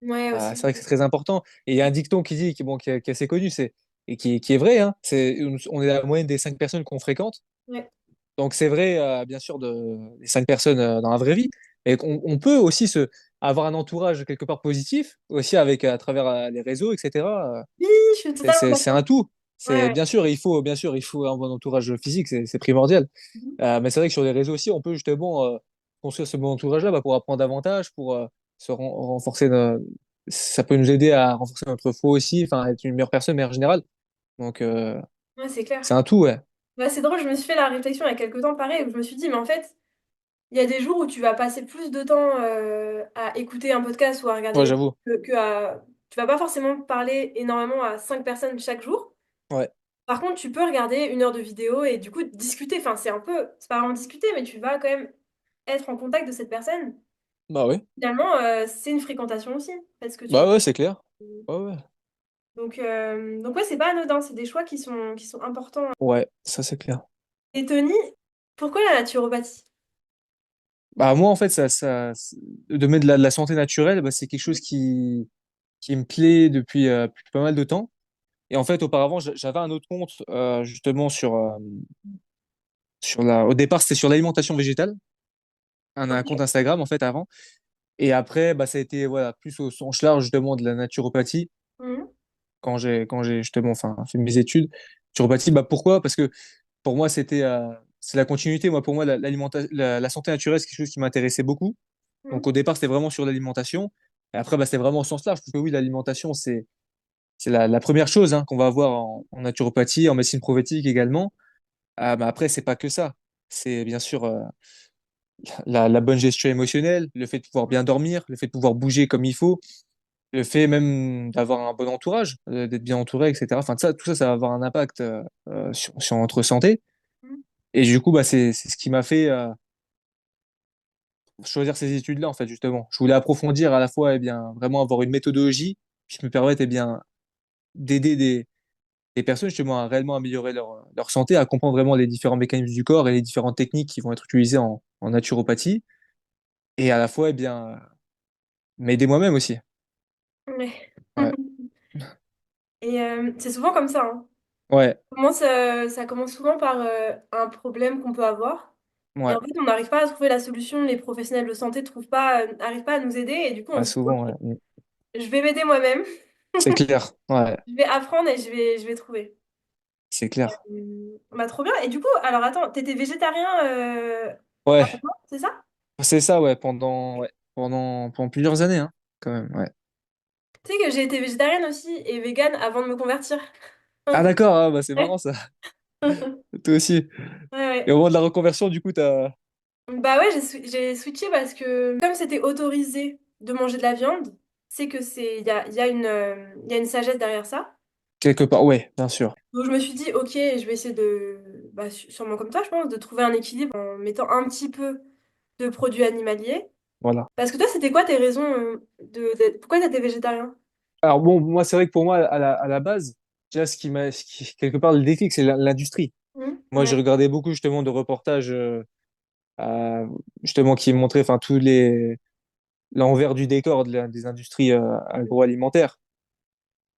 ouais,
C'est
aussi.
vrai que c'est très important. Et il y a un dicton qui dit, qui est assez connu, et qui est vrai, hein, on est la moyenne des 5 personnes qu'on fréquente.
Ouais.
Donc c'est vrai, bien sûr, des 5 personnes dans la vraie vie. Et on peut aussi avoir un entourage quelque part positif, aussi à travers les réseaux, etc.
Oui, je suis
C'est
totalement
c'est- c'est un
d'accord.
tout.
Ouais,
C'est
ouais.
bien sûr, il faut un bon entourage physique, c'est primordial.
Mhm.
Mais c'est vrai que sur les réseaux aussi, on peut justement construire ce bon entourage-là bah, pour apprendre davantage, pour renforcer. Ça peut nous aider à renforcer notre foi aussi, enfin être une meilleure personne, mais en général. Donc
Ouais, c'est clair.
c'est un tout, ouais.
Ouais, c'est drôle, je me suis fait la réflexion il y a quelques temps, pareil, où je me suis dit, mais en fait, il y a des jours où tu vas passer plus de temps à écouter un podcast ou à regarder
Ouais,
une
j'avoue.
que à... Tu vas pas forcément parler énormément à 5 personnes chaque jour.
Ouais.
Par contre, tu peux regarder 1 heure de vidéo et du coup discuter. Enfin, c'est pas vraiment discuter, mais tu vas quand même être en contact de cette personne.
Bah ouais.
Finalement, c'est une fréquentation aussi, parce que tu...
Bah ouais, c'est clair. Ouais, ouais.
Donc ouais, c'est pas anodin, c'est des choix qui sont importants.
Ouais, ça c'est clair.
Et Tony, pourquoi la naturopathie?
Bah moi en fait de mettre de la santé naturelle, bah, c'est quelque chose qui me plaît depuis pas mal de temps. Et en fait auparavant j'avais un autre compte justement au départ c'était sur l'alimentation végétale, un compte
Ok.
Instagram en fait avant. Et après bah ça a été voilà plus au sens large justement de la naturopathie
Mhm.
quand j'ai justement enfin fait mes études. Naturopathie bah pourquoi? Parce que pour moi c'est la continuité. Moi pour moi la santé naturelle c'est quelque chose qui m'intéressait beaucoup. Donc
Mhm.
au départ, c'était vraiment sur l'alimentation. Et après, bah, c'était vraiment au sens large, parce que oui, l'alimentation, c'est la première chose hein, qu'on va avoir en naturopathie, en médecine prophétique également. Mais après, c'est pas que ça. C'est bien sûr la bonne gestion émotionnelle, le fait de pouvoir bien dormir, le fait de pouvoir bouger comme il faut, le fait même d'avoir un bon entourage, d'être bien entouré, etc. Enfin, tout ça va avoir un impact sur notre santé.
Mhm.
Et du coup, bah, c'est ce qui m'a fait choisir ces études-là, en fait, justement. Je voulais approfondir à la fois, eh bien, vraiment avoir une méthodologie qui me permette, eh bien, d'aider des personnes, justement, à réellement améliorer leur santé, à comprendre vraiment les différents mécanismes du corps et les différentes techniques qui vont être utilisées en naturopathie, et à la fois, eh bien, m'aider moi-même aussi.
Ouais.
Ouais.
Et c'est souvent comme ça, hein.
Ouais.
Ça commence souvent par un problème qu'on peut avoir. Et
Ouais.
en fait, on n'arrive pas à trouver la solution. Les professionnels de santé n'arrivent pas à nous aider. Et du coup, on
Ouais,
se dit, OK,
souvent, ouais.
je vais m'aider moi-même.
C'est clair. Ouais.
Je vais apprendre et je vais trouver.
C'est clair.
Bah, trop bien. Et du coup, alors attends, t'étais végétarien à un
Ouais.
moment, c'est ça?
C'est ça, ouais, pendant plusieurs années, hein, quand même, ouais.
Tu sais que j'ai été végétarienne aussi et végane avant de me convertir.
Ah, d'accord, ah, bah, c'est marrant,
Ouais.
ça. Toi aussi.
Ouais,
Et au
ouais.
moment de la reconversion, du coup,
Bah ouais, j'ai switché parce que comme c'était autorisé de manger de la viande, c'est que il y a une sagesse derrière ça.
quelque part, ouais, bien sûr.
Donc je me suis dit, ok, je vais essayer bah, sûrement comme toi, je pense, de trouver un équilibre en mettant un petit peu de produits animaliers.
Voilà.
Parce que toi, c'était quoi tes raisons pourquoi t'étais végétarien?
Alors bon, moi, c'est vrai que pour moi, à la base, déjà, quelque part, le déclic, c'est l'industrie. Moi,
Ouais.
j'ai regardé beaucoup, justement, de reportages, justement, qui montraient, enfin, l'envers du décor des industries, agroalimentaires.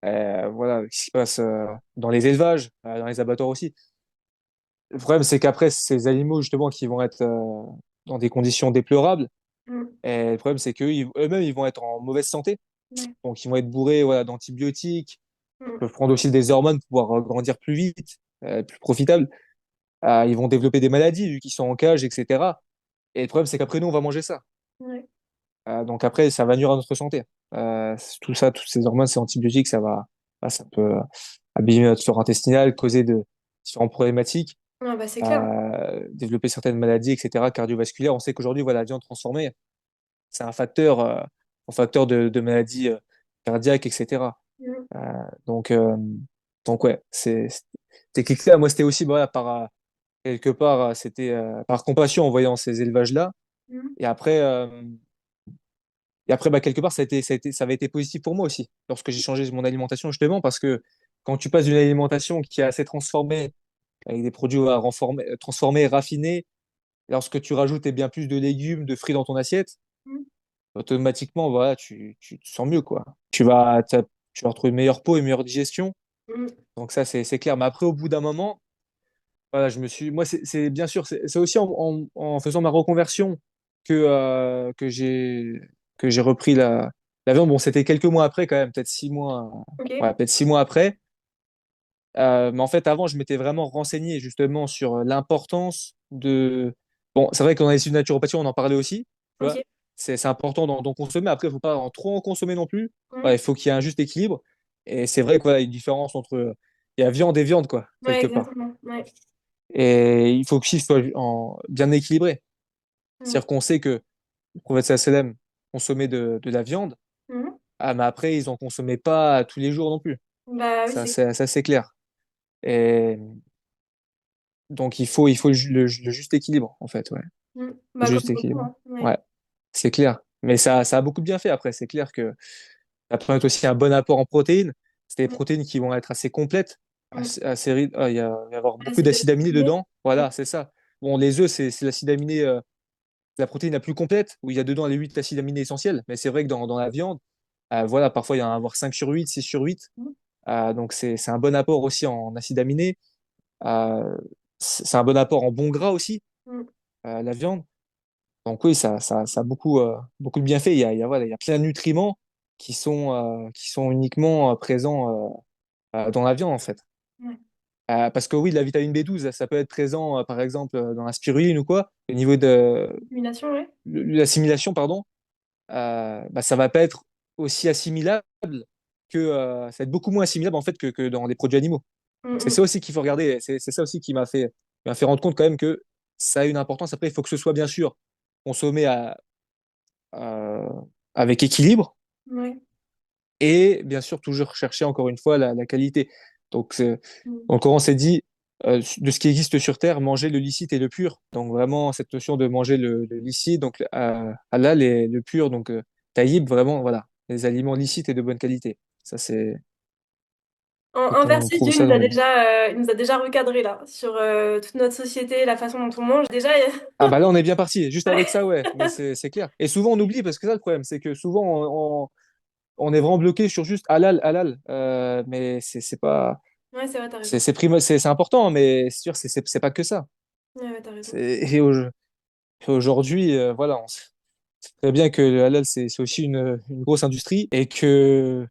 Voilà, ce qui se passe, dans les élevages, dans les abattoirs aussi. Le problème, c'est qu'après, ces animaux, justement, qui vont être, dans des conditions déplorables,
Mm.
et le problème, c'est qu'eux-mêmes, ils vont être en mauvaise santé.
Ouais.
Donc, ils vont être bourrés, voilà, d'antibiotiques,
Mm.
peuvent prendre aussi des hormones pour pouvoir grandir plus vite, plus profitable. Ils vont développer des maladies vu qu'ils sont en cage, etc. Et le problème, c'est qu'après, nous, on va manger ça.
Ouais.
Donc après, ça va nuire à notre santé. Tout ça, toutes ces hormones, ces antibiotiques, ça peut abîmer notre flore intestinale, causer de différentes problématiques,
Ah, bah, c'est clair.
développer certaines maladies, etc., cardiovasculaires. On sait qu'aujourd'hui, voilà, la viande transformée, c'est un facteur de maladies, cardiaques, etc.
Mm.
Euh, donc, euh, donc ouais, c'était clair. Moi, c'était aussi, voilà, quelque part, c'était, par compassion en voyant ces élevages-là.
Mm.
Et après, bah, quelque part, ça avait été positif pour moi aussi, lorsque j'ai changé mon alimentation, justement, parce que quand tu passes d'une alimentation qui est assez transformée, avec des produits, voilà, transformés, raffinés, lorsque tu rajoutes, bien plus de légumes, de fruits dans ton assiette,
Mm.
automatiquement, voilà, tu te sens mieux, quoi. Tu vas retrouver une meilleure peau et une meilleure digestion.
Mm.
Donc ça, c'est clair. Mais après, au bout d'un moment, voilà, moi, bien sûr, c'est aussi en faisant ma reconversion que j'ai repris la viande. Bon, c'était quelques mois après, quand même, peut-être 6 mois,
Ok.
ouais, peut-être 6 mois après. Mais en fait, avant, je m'étais vraiment renseigné justement sur, l'importance de. Bon, c'est vrai qu'on a issu de naturopathie, on en parlait aussi, tu
Ok.
vois. C'est important d'en consommer. Après, il faut pas trop en consommer non plus.
Ouais.
Ouais, il faut qu'il y ait un juste équilibre. Et c'est vrai qu'il y a une différence entre. Il y a viande et viande, quoi,
Ouais,
quelque part.
exactement. Ouais.
Et il faut que ce soit bien équilibré.
Mm.
C'est-à-dire qu'on sait que le prophète sallam consommait de la viande,
Mhm.
mais après, ils en consommaient pas tous les jours non plus.
Bah oui, c'est.
Ça, c'est clair. Et donc, il faut le juste équilibre, en fait, ouais.
Mm.
Le
Bah, comme
juste
beaucoup,
équilibre.
hein. Ouais.
Ouais, c'est clair. Mais ça a beaucoup de bienfaits après. C'est clair que ça permet aussi un bon apport en protéines. C'est des
Mm.
protéines qui vont être assez complètes,
Mm.
il va y avoir beaucoup
Acide
d'acides aminés
aminé.
dedans. Voilà, c'est ça. Bon, les œufs, c'est l'acide aminé, la protéine la plus complète, où il y a dedans les 8 acides aminés essentiels. Mais c'est vrai que dans la viande, voilà, parfois il y en a à avoir 5 sur 8, 6 sur 8.
Mm.
Donc c'est un bon apport aussi en acides aminés. Euh, c'est un bon apport en bons gras aussi,
Mm.
la viande. Donc oui, ça a beaucoup de bienfaits. Voilà, il y a plein de nutriments qui sont uniquement, présents, dans la viande, en fait.
Ouais.
Parce que oui, la vitamine B12, ça peut être présent, par exemple, dans la spiruline ou quoi, au niveau de
Simulation, ouais.
l'assimilation, pardon. Bah, ça va pas être aussi assimilable ça va être beaucoup moins assimilable, en fait, que dans les produits animaux.
Mm.
Donc c'est
Mm.
ça aussi qu'il faut regarder. C'est ça aussi qui m'a fait rendre compte quand même que ça a une importance. Après, il faut que ce soit bien sûr consommé à- avec équilibre
Ouais.
et bien sûr toujours chercher encore une fois la qualité. Donc,
Mm.
dans le Coran, c'est dit, de ce qui existe sur Terre, manger le licite et le pur. Donc vraiment cette notion de manger le licite, donc halal et le pur, donc taïb, vraiment, voilà, les aliments licites et de bonne qualité. Ça,
Envers
on
si
trouve
Dieu
ça dans les.
il nous a déjà recadré là sur toute notre société, la façon dont on mange. Déjà,
Ah bah là, on est bien parti. Juste avec
ouais,
ça, ouais. Mais c'est clair. Et souvent, on oublie parce que ça, le problème, c'est que souvent, on est vraiment bloqué sur juste halal, halal. Mais c'est pas.
ouais, c'est vrai, t'as
C'est
raison.
c'est important, mais c'est sûr, c'est pas que ça.
Ouais, ouais, t'as raison.
Et aujourd'hui, voilà, on sait très bien que le halal, c'est aussi une grosse industrie et que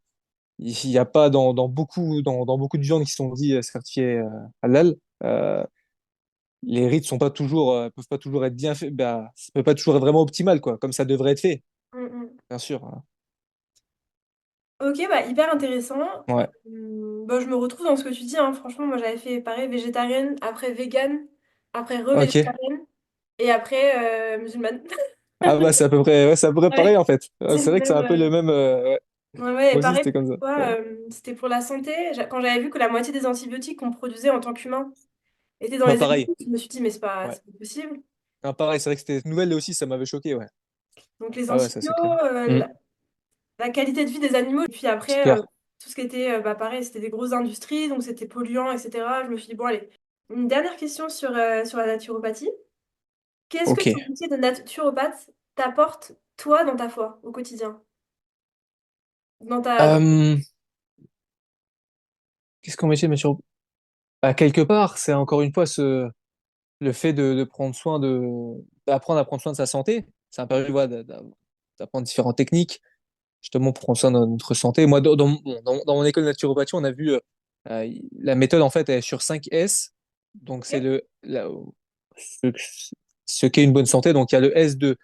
il n'y a pas dans beaucoup de viandes qui sont dit, certifiées, halal. euh, les rites peuvent pas toujours être bien faits, bah, ça peut pas toujours être vraiment optimal, quoi, comme ça devrait être fait,
Mm, mm.
bien sûr, hein.
Ok, bah hyper intéressant.
Ouais,
Bah, je me retrouve dans ce que tu dis, hein. Franchement, moi j'avais fait pareil, végétarienne, après vegan, après
ok.
re-végétarienne et après musulmane.
Ah bah c'est à peu près pareil
Ouais,
en fait.
c'est
C'est
le
vrai que c'est
même.
un peu le même. Ouais.
Ouais, ouais, et
Moi aussi
pareil,
c'était comme ça.
toi,
Ouais.
c'était pour la santé. Quand j'avais vu que la moitié des antibiotiques qu'on produisait en tant qu'humain étaient dans
Bah
les
pareil.
animaux, je me suis dit, mais
Ouais.
c'est pas possible.
Non, pareil, c'est vrai que c'était nouvelle aussi, ça m'avait choqué, ouais.
Donc les
Ah ouais, ça
antibiotiques,
c'est clair. Hmm.
la qualité de vie des animaux, et puis
C'est
après,
clair.
tout ce qui était, bah, pareil, c'était des grosses industries, donc c'était polluant, etc. Je me suis dit, bon, allez, une dernière question sur la naturopathie. Qu'est-ce que
Ok.
ton métier de naturopathe t'apporte, toi, dans ta foi, au quotidien? Dans...
Euh, Qu'est-ce qu'on met chez monsieur? Bah, quelque part, c'est encore une fois le fait de prendre soin d'apprendre à prendre soin de sa santé. Ça me permet voilà, d'apprendre différentes techniques, justement pour prendre soin de notre santé. Moi, dans mon école de naturopathie, on a vu la méthode en fait elle est sur 5 S. Donc c'est
Ok,
ce, ce qu'est une bonne santé. Donc il y a le S de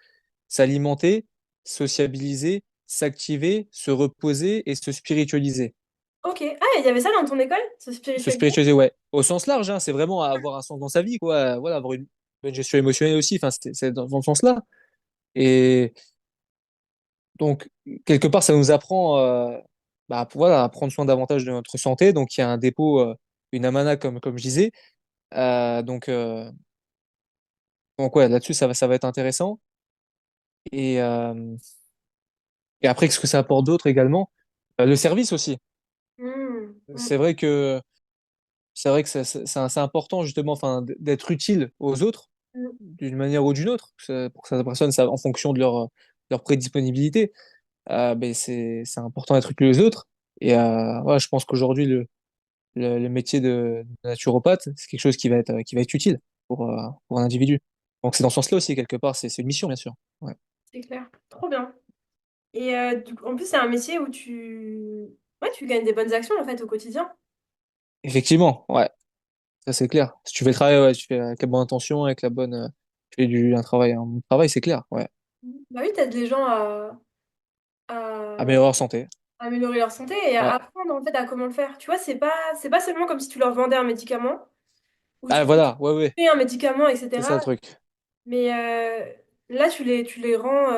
s'alimenter, sociabiliser, s'activer, se reposer et se spiritualiser.
ok. Ah, il y avait ça dans ton école, se
Se
spiritualiser?
spiritualiser, ouais. Au sens large, hein, c'est vraiment avoir un sens dans sa vie, quoi. Voilà, avoir une bonne gestion émotionnelle aussi. Enfin, c'est dans ce sens-là. Et donc, quelque part, ça nous apprend voilà, à prendre soin davantage de notre santé. Donc, il y a un dépôt, une amana, comme je disais. Euh, donc, euh, donc, ouais, là-dessus, ça va être intéressant. Et, euh, et après, qu'est-ce que ça apporte d'autre également? Le service aussi.
Hmm,
C'est
hmm,
vrai que c'est important, justement, enfin, d'être utile aux autres
hmm.
d'une manière ou d'une autre, pour que certaines personnes, ça, en fonction de leur prédisponibilité. Ben c'est important d'être utile aux autres. Et voilà, je pense qu'aujourd'hui, le métier de naturopathe, c'est quelque chose qui va être utile pour un individu. Donc c'est dans ce sens-là aussi, quelque part, c'est une mission, bien sûr. Ouais.
C'est clair. Trop bien. Et en plus, c'est un métier où ouais, tu gagnes des bonnes actions, en fait, au quotidien.
Effectivement, ouais, ça c'est clair. Si tu fais le travail, ouais, tu fais avec la bonne intention, avec tu fais un bon travail, c'est clair, ouais.
Bah oui, t'aides les gens à
Améliorer leur santé.
améliorer leur santé et à
Ouais.
apprendre, en fait, à comment le faire. Tu vois, c'est pas seulement comme si tu leur vendais un médicament ou
Ah,
tu fais
voilà, ouais, ouais,
un médicament,
c'est ça le
etc.
truc.
Mais là, tu les rends...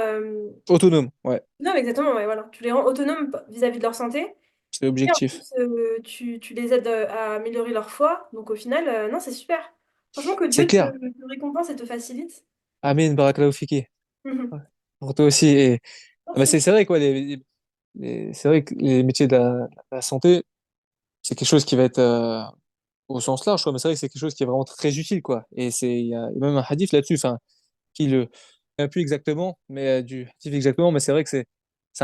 Autonome, ouais,
Non, mais exactement, ouais, voilà. Tu les rends autonomes vis-à-vis de leur santé.
c'est
Et en
l'objectif.
plus, tu les aides à améliorer leur foi. Donc au final, non, c'est super. Franchement, que
C'est
Dieu
clair.
te récompense et te facilite.
Amen, barakallahu fiki.
Mhm.
Ouais. Pour toi aussi. Et, ah bah,
Merci.
c'est vrai, quoi, c'est vrai que les métiers de la santé, c'est quelque chose qui va être au sens large, quoi, mais c'est vrai que c'est quelque chose qui est vraiment très utile, quoi. Et il y a même un hadith là-dessus, enfin, qui le, je plus exactement, mais du hadith exactement, mais c'est vrai que c'est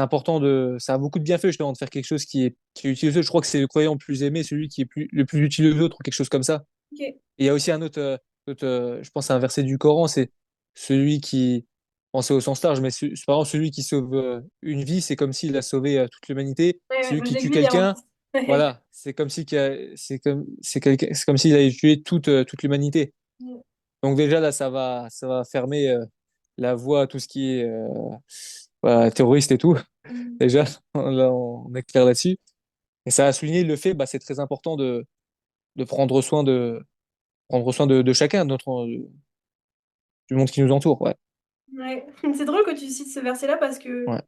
important ça a beaucoup de bienfaits, justement, de faire quelque chose qui est utile aux autres. Je crois que c'est le croyant le plus aimé, celui qui est le plus utile aux autres, ou quelque chose comme ça.
Ok.
Et il y a aussi je pense, à un verset du Coran, c'est celui qui, bon, c'est au sens large, mais c'est par exemple celui qui sauve une vie, c'est comme s'il a sauvé toute l'humanité.
Ouais, ouais,
Celui
moi, je
qui
l'ai
tue
vu hier en
quelqu'un,
plus. Ouais.
voilà, c'est comme si c'est comme s'il avait tué toute l'humanité. Donc déjà là, ça va fermer la voie à tout ce qui est voilà, terroriste et tout.
Mhm.
Déjà, là, on est clair là-dessus. Et ça a souligné le fait, bah, c'est très important de prendre soin de chacun, du monde qui nous entoure. Ouais.
Ouais. C'est drôle que tu cites ce verset-là parce que
Ouais.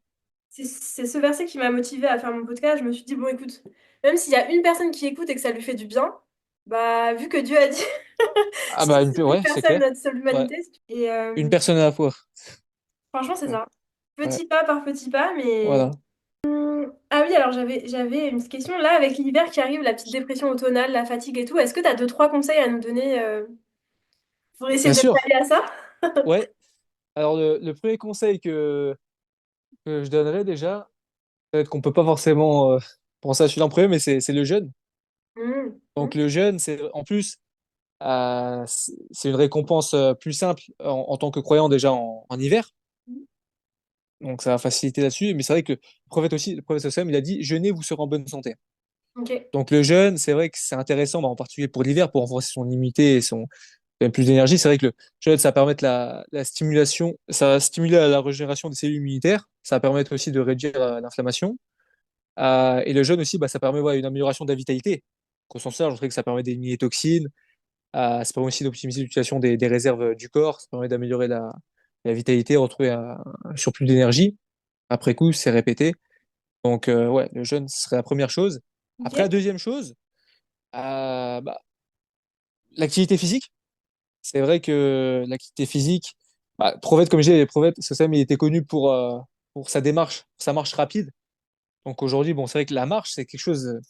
c'est ce verset qui m'a motivée à faire mon podcast. Je me suis dit, bon, écoute, même s'il y a une personne qui écoute et que ça lui fait du bien, bah, vu que Dieu a dit,
Ah bah
une
ouais, c'est
personne,
clair.
notre seule
Ouais.
humanité. Et
Une personne à la fois.
franchement, c'est
Ouais.
ça.
Ouais.
Petit pas par petit pas, mais...
Voilà.
Ah oui, alors j'avais une petite question. Là, avec l'hiver qui arrive, la petite dépression automnale, la fatigue et tout, est-ce que tu as deux, trois conseils à nous donner pour essayer
Bien
de
sûr.
pallier à ça?
Ouais. Alors le premier conseil que je donnerais déjà, peut-être qu'on peut pas forcément penser à celui-là en premier, mais c'est le jeûne.
Mmh,
Donc le jeûne, c'est en plus c'est une récompense plus simple en tant que croyant déjà en hiver.
mmh.
Donc ça va faciliter là-dessus. Mais c'est vrai que le prophète sallam, il a dit, jeûnez, vous serez en bonne santé.
Ok.
Donc le jeûne, c'est vrai que c'est intéressant, bah, en particulier pour l'hiver, pour renforcer son immunité et donner plus d'énergie. C'est vrai que le jeûne, ça va permettre la stimulation, ça va stimuler la régénération des cellules immunitaires. Ça va permettre aussi de réduire l'inflammation. Et le jeûne aussi, bah, ça permet une amélioration de la vitalité. Au sens large, je dirais que ça permet d'éliminer les toxines. Ça permet aussi d'optimiser l'utilisation des réserves du corps. Ça permet d'améliorer la vitalité, retrouver un surplus d'énergie. Après coup, c'est répété. Donc, ouais, le jeûne, ce serait la première chose. Après, la
Ok.
deuxième chose, bah, l'activité physique. C'est vrai que l'activité physique, bah, Provet, comme je disais, Provet, Sossam, il était connu pour sa démarche, pour sa marche rapide. Donc aujourd'hui, bon, c'est vrai que la marche, c'est quelque chose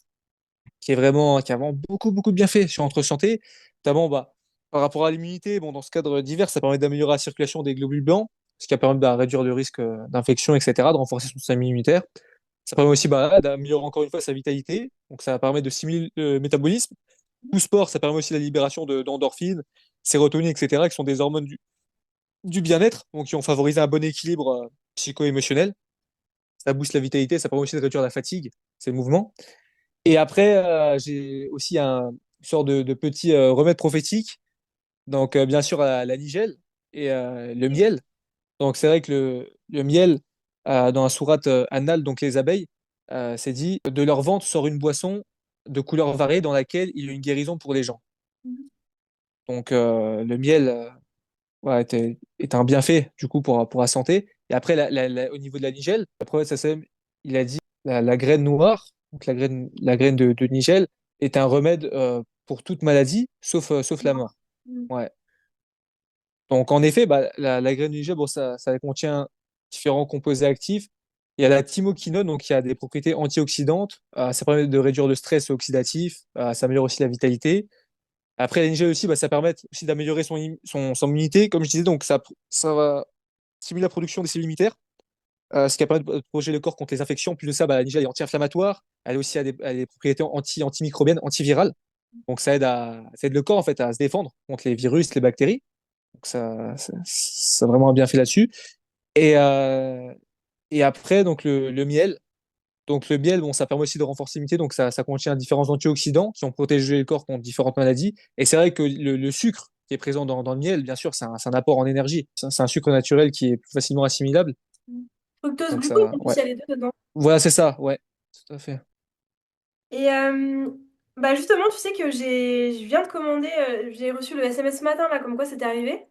qui a vraiment beaucoup, beaucoup de bienfaits sur notre santé, notamment bah, par rapport à l'immunité. Bon, dans ce cadre divers, ça permet d'améliorer la circulation des globules blancs, ce qui permet de réduire le risque d'infection, etc., de renforcer son système immunitaire. Ça permet aussi bah, d'améliorer encore une fois sa vitalité, donc ça permet de stimuler le métabolisme. Tout sport, ça permet aussi la libération d'endorphines, sérotonine, etc., qui sont des hormones du bien-être, donc qui ont favorisé un bon équilibre psycho-émotionnel. Ça booste la vitalité, ça permet aussi de réduire la fatigue, c'est le mouvement. Et après, j'ai aussi une sorte de petit remède prophétique. Donc, bien sûr, la nigelle et le miel. Donc, c'est vrai que le miel, dans la sourate An-Nahl, donc les abeilles, c'est dit de leur ventre sort une boisson de couleurs variées dans laquelle il y a une guérison pour les gens. Donc, le miel ouais, est un bienfait, du coup, pour la santé. Et après, au niveau de la nigelle, le prophète sallam, il a dit la graine noire, donc la graine de nigelle, est un remède pour toute maladie, sauf la mort.
Mhm.
Ouais. Donc, en effet, bah, la graine de nigelle, bon, ça contient différents composés actifs. Il y a la thymoquinone, donc il y a des propriétés antioxydantes. Ça permet de réduire le stress oxydatif. Ça améliore aussi la vitalité. Après, la nigelle aussi, bah, ça permet aussi d'améliorer son immunité. Comme je disais, donc ça va stimuler la production des cellules immunitaires, ce qui permet de protéger le corps contre les infections. En plus de ça, bah, la nigelle est anti-inflammatoire. Elle aussi a des propriétés antimicrobiennes, antivirales. Donc ça aide le corps en fait à se défendre contre les virus, les bactéries. Donc ça a vraiment un bienfait là-dessus. Et, euh, et après, donc le miel. Donc le miel, bon, ça permet aussi de renforcer l'immunité. Donc ça contient différents antioxydants qui ont protégé le corps contre différentes maladies. Et c'est vrai que le sucre qui est présent dans le miel, bien sûr, c'est un apport en énergie. C'est un sucre naturel qui est plus facilement assimilable.
Fructose,
Donc
glucose,
ça,
en plus,
ouais.
il y a les deux dedans.
Voilà, c'est ça, ouais. Tout à fait.
Et bah justement, tu sais que je viens de commander, j'ai reçu le SMS ce matin, là, comme quoi c'était arrivé.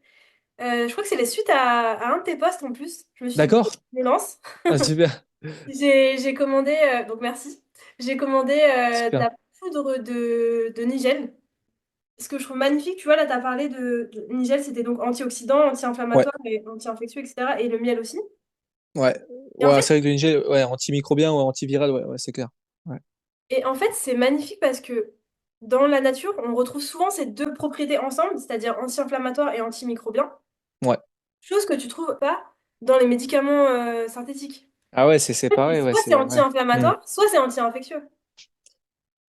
Je crois que c'est les suites à un de tes posts en plus. Je me suis dit,
D'accord?
je me lance.
Ah, super.
J'ai commandé, donc merci. J'ai commandé de
Super.
la poudre de Nigel. Ce que je trouve magnifique, tu vois, là, tu as parlé de Nigel, c'était donc antioxydant,
Ouais,
anti-inflammatoire et anti-infectieux, etc. Et le miel aussi.
ouais.
Et en
Ouais,
fait,
c'est vrai que le Niger, ouais, antimicrobien ou antiviral, ouais, ouais, c'est clair. Ouais.
c'est magnifique parce que dans la nature, on retrouve souvent ces deux propriétés ensemble, c'est-à-dire anti-inflammatoire et antimicrobien,
Ouais.
chose que tu trouves pas dans les médicaments synthétiques.
Ah ouais, c'est pareil, ouais,
Soit c'est
ouais. Hmm.
anti-inflammatoire, soit c'est anti-infectieux.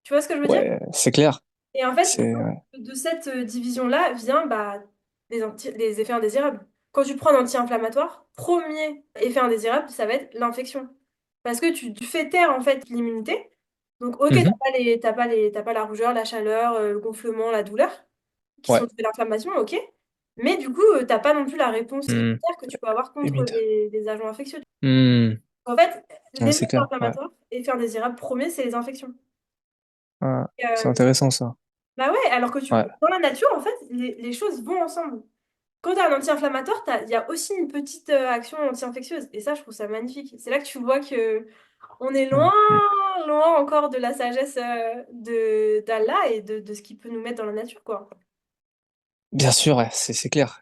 Tu vois ce que je veux dire?
Ouais, c'est clair.
Et en fait,
Ouais.
de cette division-là vient bah, les effets indésirables. Quand tu prends un anti-inflammatoire, premier effet indésirable, ça va être l'infection. Parce que tu fais taire en fait l'immunité. Donc, ok,
Mhm.
t'as pas la rougeur, la chaleur, le gonflement, la douleur, qui sont
Ouais.
de l'inflammation, ok. Mais du coup, t'as pas non plus la réponse
Hmm.
immunitaire que tu peux avoir contre
Humide.
les agents infectieux.
Hmm.
En fait,
Ouais,
l'effet
c'est clair, ouais.
inflammatoire, effet indésirable premier, c'est les infections.
Ouais.
Et,
C'est intéressant ça.
bah ouais, alors que
Ouais.
dans la nature, en fait, les choses vont ensemble. Quand tu as un anti-inflammatoire, il y a aussi une petite action anti-infectieuse. Et ça, je trouve ça magnifique. C'est là que tu vois que on est
Hmm.
loin,
Hmm.
loin encore de la sagesse d'Allah et de ce qu'il peut nous mettre dans la nature, quoi.
Bien sûr, ouais, c'est clair.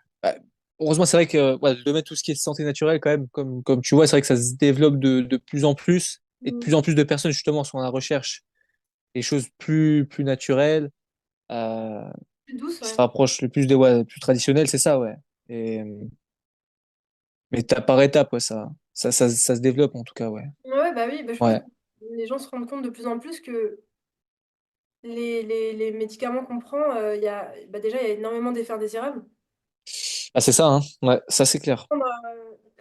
Heureusement, c'est vrai que ouais, le domaine, tout ce qui est santé naturelle, quand même, comme tu vois, c'est vrai que ça se développe de plus en plus, et de
Mm.
plus en plus de personnes, justement, sont à la recherche des choses plus naturelles, euh,
Plus douce,
qui se
ouais.
rapprochent le plus des ouais, plus traditionnelles, c'est ça, ouais. Mais étape par étape, ouais, ça se développe, en tout cas, ouais.
Ouais, bah oui, bah je pense que
Ouais.
les gens se rendent compte de plus en plus que les médicaments qu'on prend, bah déjà, il y a énormément d'effets indésirables.
Ah, c'est ça, hein. Ouais, ça, c'est clair.
En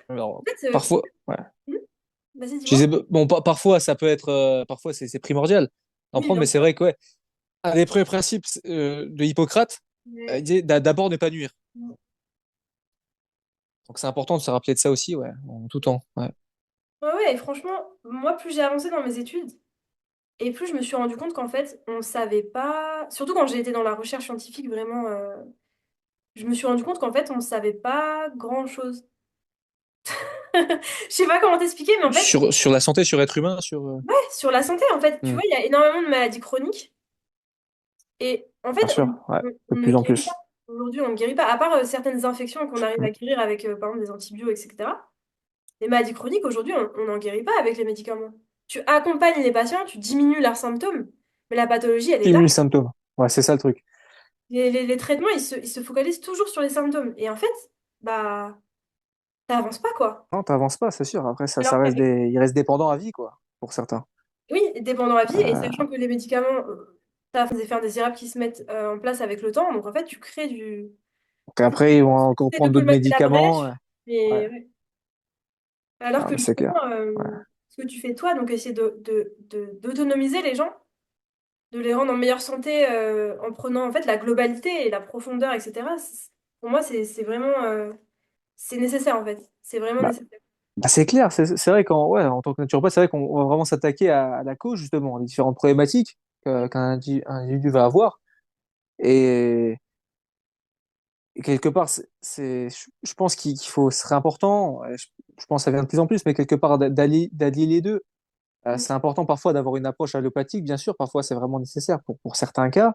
Alors,
fait,
parfois, ouais.
hmm, vas-y,
Je disais,
dis-moi.
bon, parfois, ça peut être, parfois, c'est primordial d'en
Oui,
prendre,
bien
mais c'est
sûr.
vrai que, ouais, un des premiers principes de Hippocrate, il
Mais-
disait d'abord ne pas nuire. Donc c'est important de se rappeler de ça aussi, ouais, en tout temps. Ouais.
Ouais, ouais, et franchement, moi, plus j'ai avancé dans mes études, et plus je me suis rendu compte qu'en fait, on savait pas, surtout quand j'ai été dans la recherche scientifique, vraiment, je me suis rendu compte qu'en fait, on savait pas grand-chose. Je sais pas comment t'expliquer, mais en fait,
Sur la santé, sur être humain, sur.
ouais, sur la santé, en fait, tu
Hmm,
vois, il y a énormément de maladies chroniques, et en fait,
bien sûr, ouais, de
on ne
plus en
guérit pas.
plus.
Aujourd'hui, on ne guérit pas, à part certaines infections qu'on arrive
Hmm.
à guérir avec, par exemple, des antibiotiques, etc. Les maladies chroniques, aujourd'hui, on n'en guérit pas avec les médicaments. Tu accompagnes les patients, tu diminues leurs symptômes, mais la pathologie, elle est là.
Diminue le symptôme. Ouais, c'est ça le truc.
Les traitements, ils se focalisent toujours sur les symptômes. Et en fait, bah, t'avances pas, quoi.
Non, t'avances pas, c'est sûr. Après,
Alors
ça reste
qu'avec,
il reste dépendant à vie, quoi, pour certains.
oui, dépendant à vie, et
Euh,
sachant que les médicaments, ça a des effets indésirables qui se mettent en place avec le temps, donc en fait,
donc après, ils vont encore
essaies de
prendre d'autres
colmater la
médicaments.
brèche, mais
Ouais,
ouais. Alors
non,
que
mais c'est clair.
justement,
Ouais.
ce que tu fais toi, donc essayer d'autonomiser les gens, de les rendre en meilleure santé en prenant en fait la globalité et la profondeur, etc. Pour moi, c'est vraiment c'est nécessaire en fait. C'est vraiment
Bah,
nécessaire.
c'est clair, c'est vrai qu'en ouais, en tant que naturopathe, c'est vrai qu'on va vraiment s'attaquer à la cause, justement, les différentes problématiques un individu va avoir. Et, et quelque part, je pense qu'il faut, ce serait important, je pense que ça vient de plus en plus, mais quelque part d'allier les deux.
Mm.
C'est important parfois d'avoir une approche allopathique, bien sûr, parfois c'est vraiment nécessaire pour certains cas,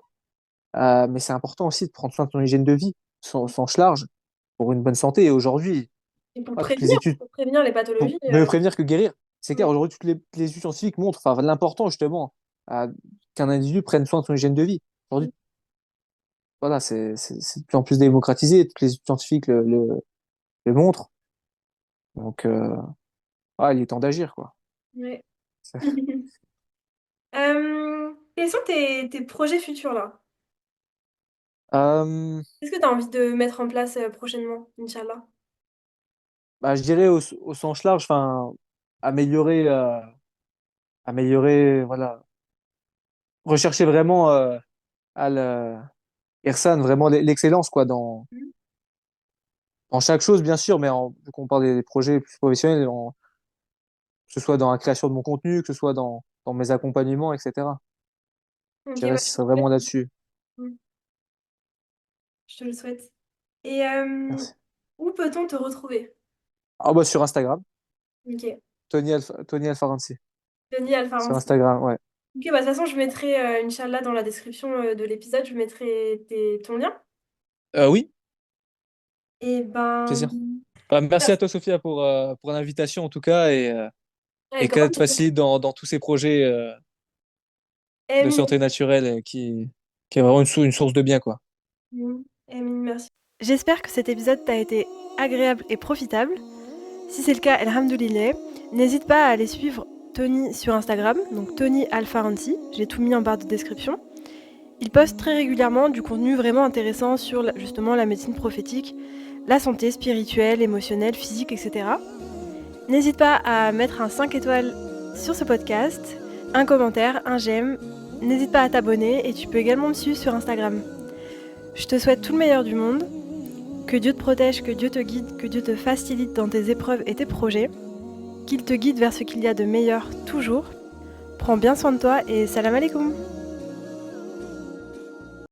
mais c'est important aussi de prendre soin de ton hygiène de vie, sans large, pour une bonne santé. Et aujourd'hui,
Et
toutes les études,
pour prévenir les
pour
pathologies.
mieux prévenir que guérir, c'est clair,
Mm.
aujourd'hui, toutes les études scientifiques montrent enfin, l'important justement qu'un individu prenne soin de son hygiène de vie. Aujourd'hui, voilà, c'est de plus en plus démocratisé, toutes les études scientifiques le montrent. Donc, ouais, il est temps d'agir, quoi.
Ouais.
C'est-
Quels sont tes projets futurs là?
Euh,
Qu'est-ce que tu as envie de mettre en place prochainement, Inch'Allah?
bah, je dirais au sens large, enfin, améliorer, voilà, rechercher vraiment à Irsan, vraiment l'excellence, quoi,
Mm.
dans chaque chose, bien sûr, mais vu qu'on parle des projets plus professionnels, que ce soit dans la création de mon contenu, que ce soit dans mes accompagnements, etc.
Ok,
Je dirais
bah,
que ce serait vraiment là-dessus.
mm, je te le souhaite. Et
Merci.
où peut-on te retrouver?
Ah bah sur Instagram,
Ok.
Tony Alfaransi.
Denis
Sur
Alpharancy.
Instagram, ouais.
Ok, bah, de toute façon, je mettrai, Inch'Allah, dans la description de l'épisode, je mettrai ton lien.
Oui,
Et ben,
plaisir. Merci à toi, Sophia, pour l'invitation, en tout cas, et
avec grand
qu'elle te
plaisir.
facilite dans tous ces projets de
Emine,
santé naturelle qui est vraiment une source de bien, quoi.
Emine, merci. J'espère que cet épisode t'a été agréable et profitable. Si c'est le cas, alhamdoulilah, n'hésite pas à aller suivre Tony sur Instagram, donc Tony Alpharancy, j'ai tout mis en barre de description. Il poste très régulièrement du contenu vraiment intéressant sur justement la médecine prophétique, la santé spirituelle, émotionnelle, physique, etc. N'hésite pas à mettre un 5 étoiles sur ce podcast, un commentaire, un j'aime. N'hésite pas à t'abonner et tu peux également me suivre sur Instagram. Je te souhaite tout le meilleur du monde. Que Dieu te protège, que Dieu te guide, que Dieu te facilite dans tes épreuves et tes projets. Qu'il te guide vers ce qu'il y a de meilleur toujours. Prends bien soin de toi et salam alaikum.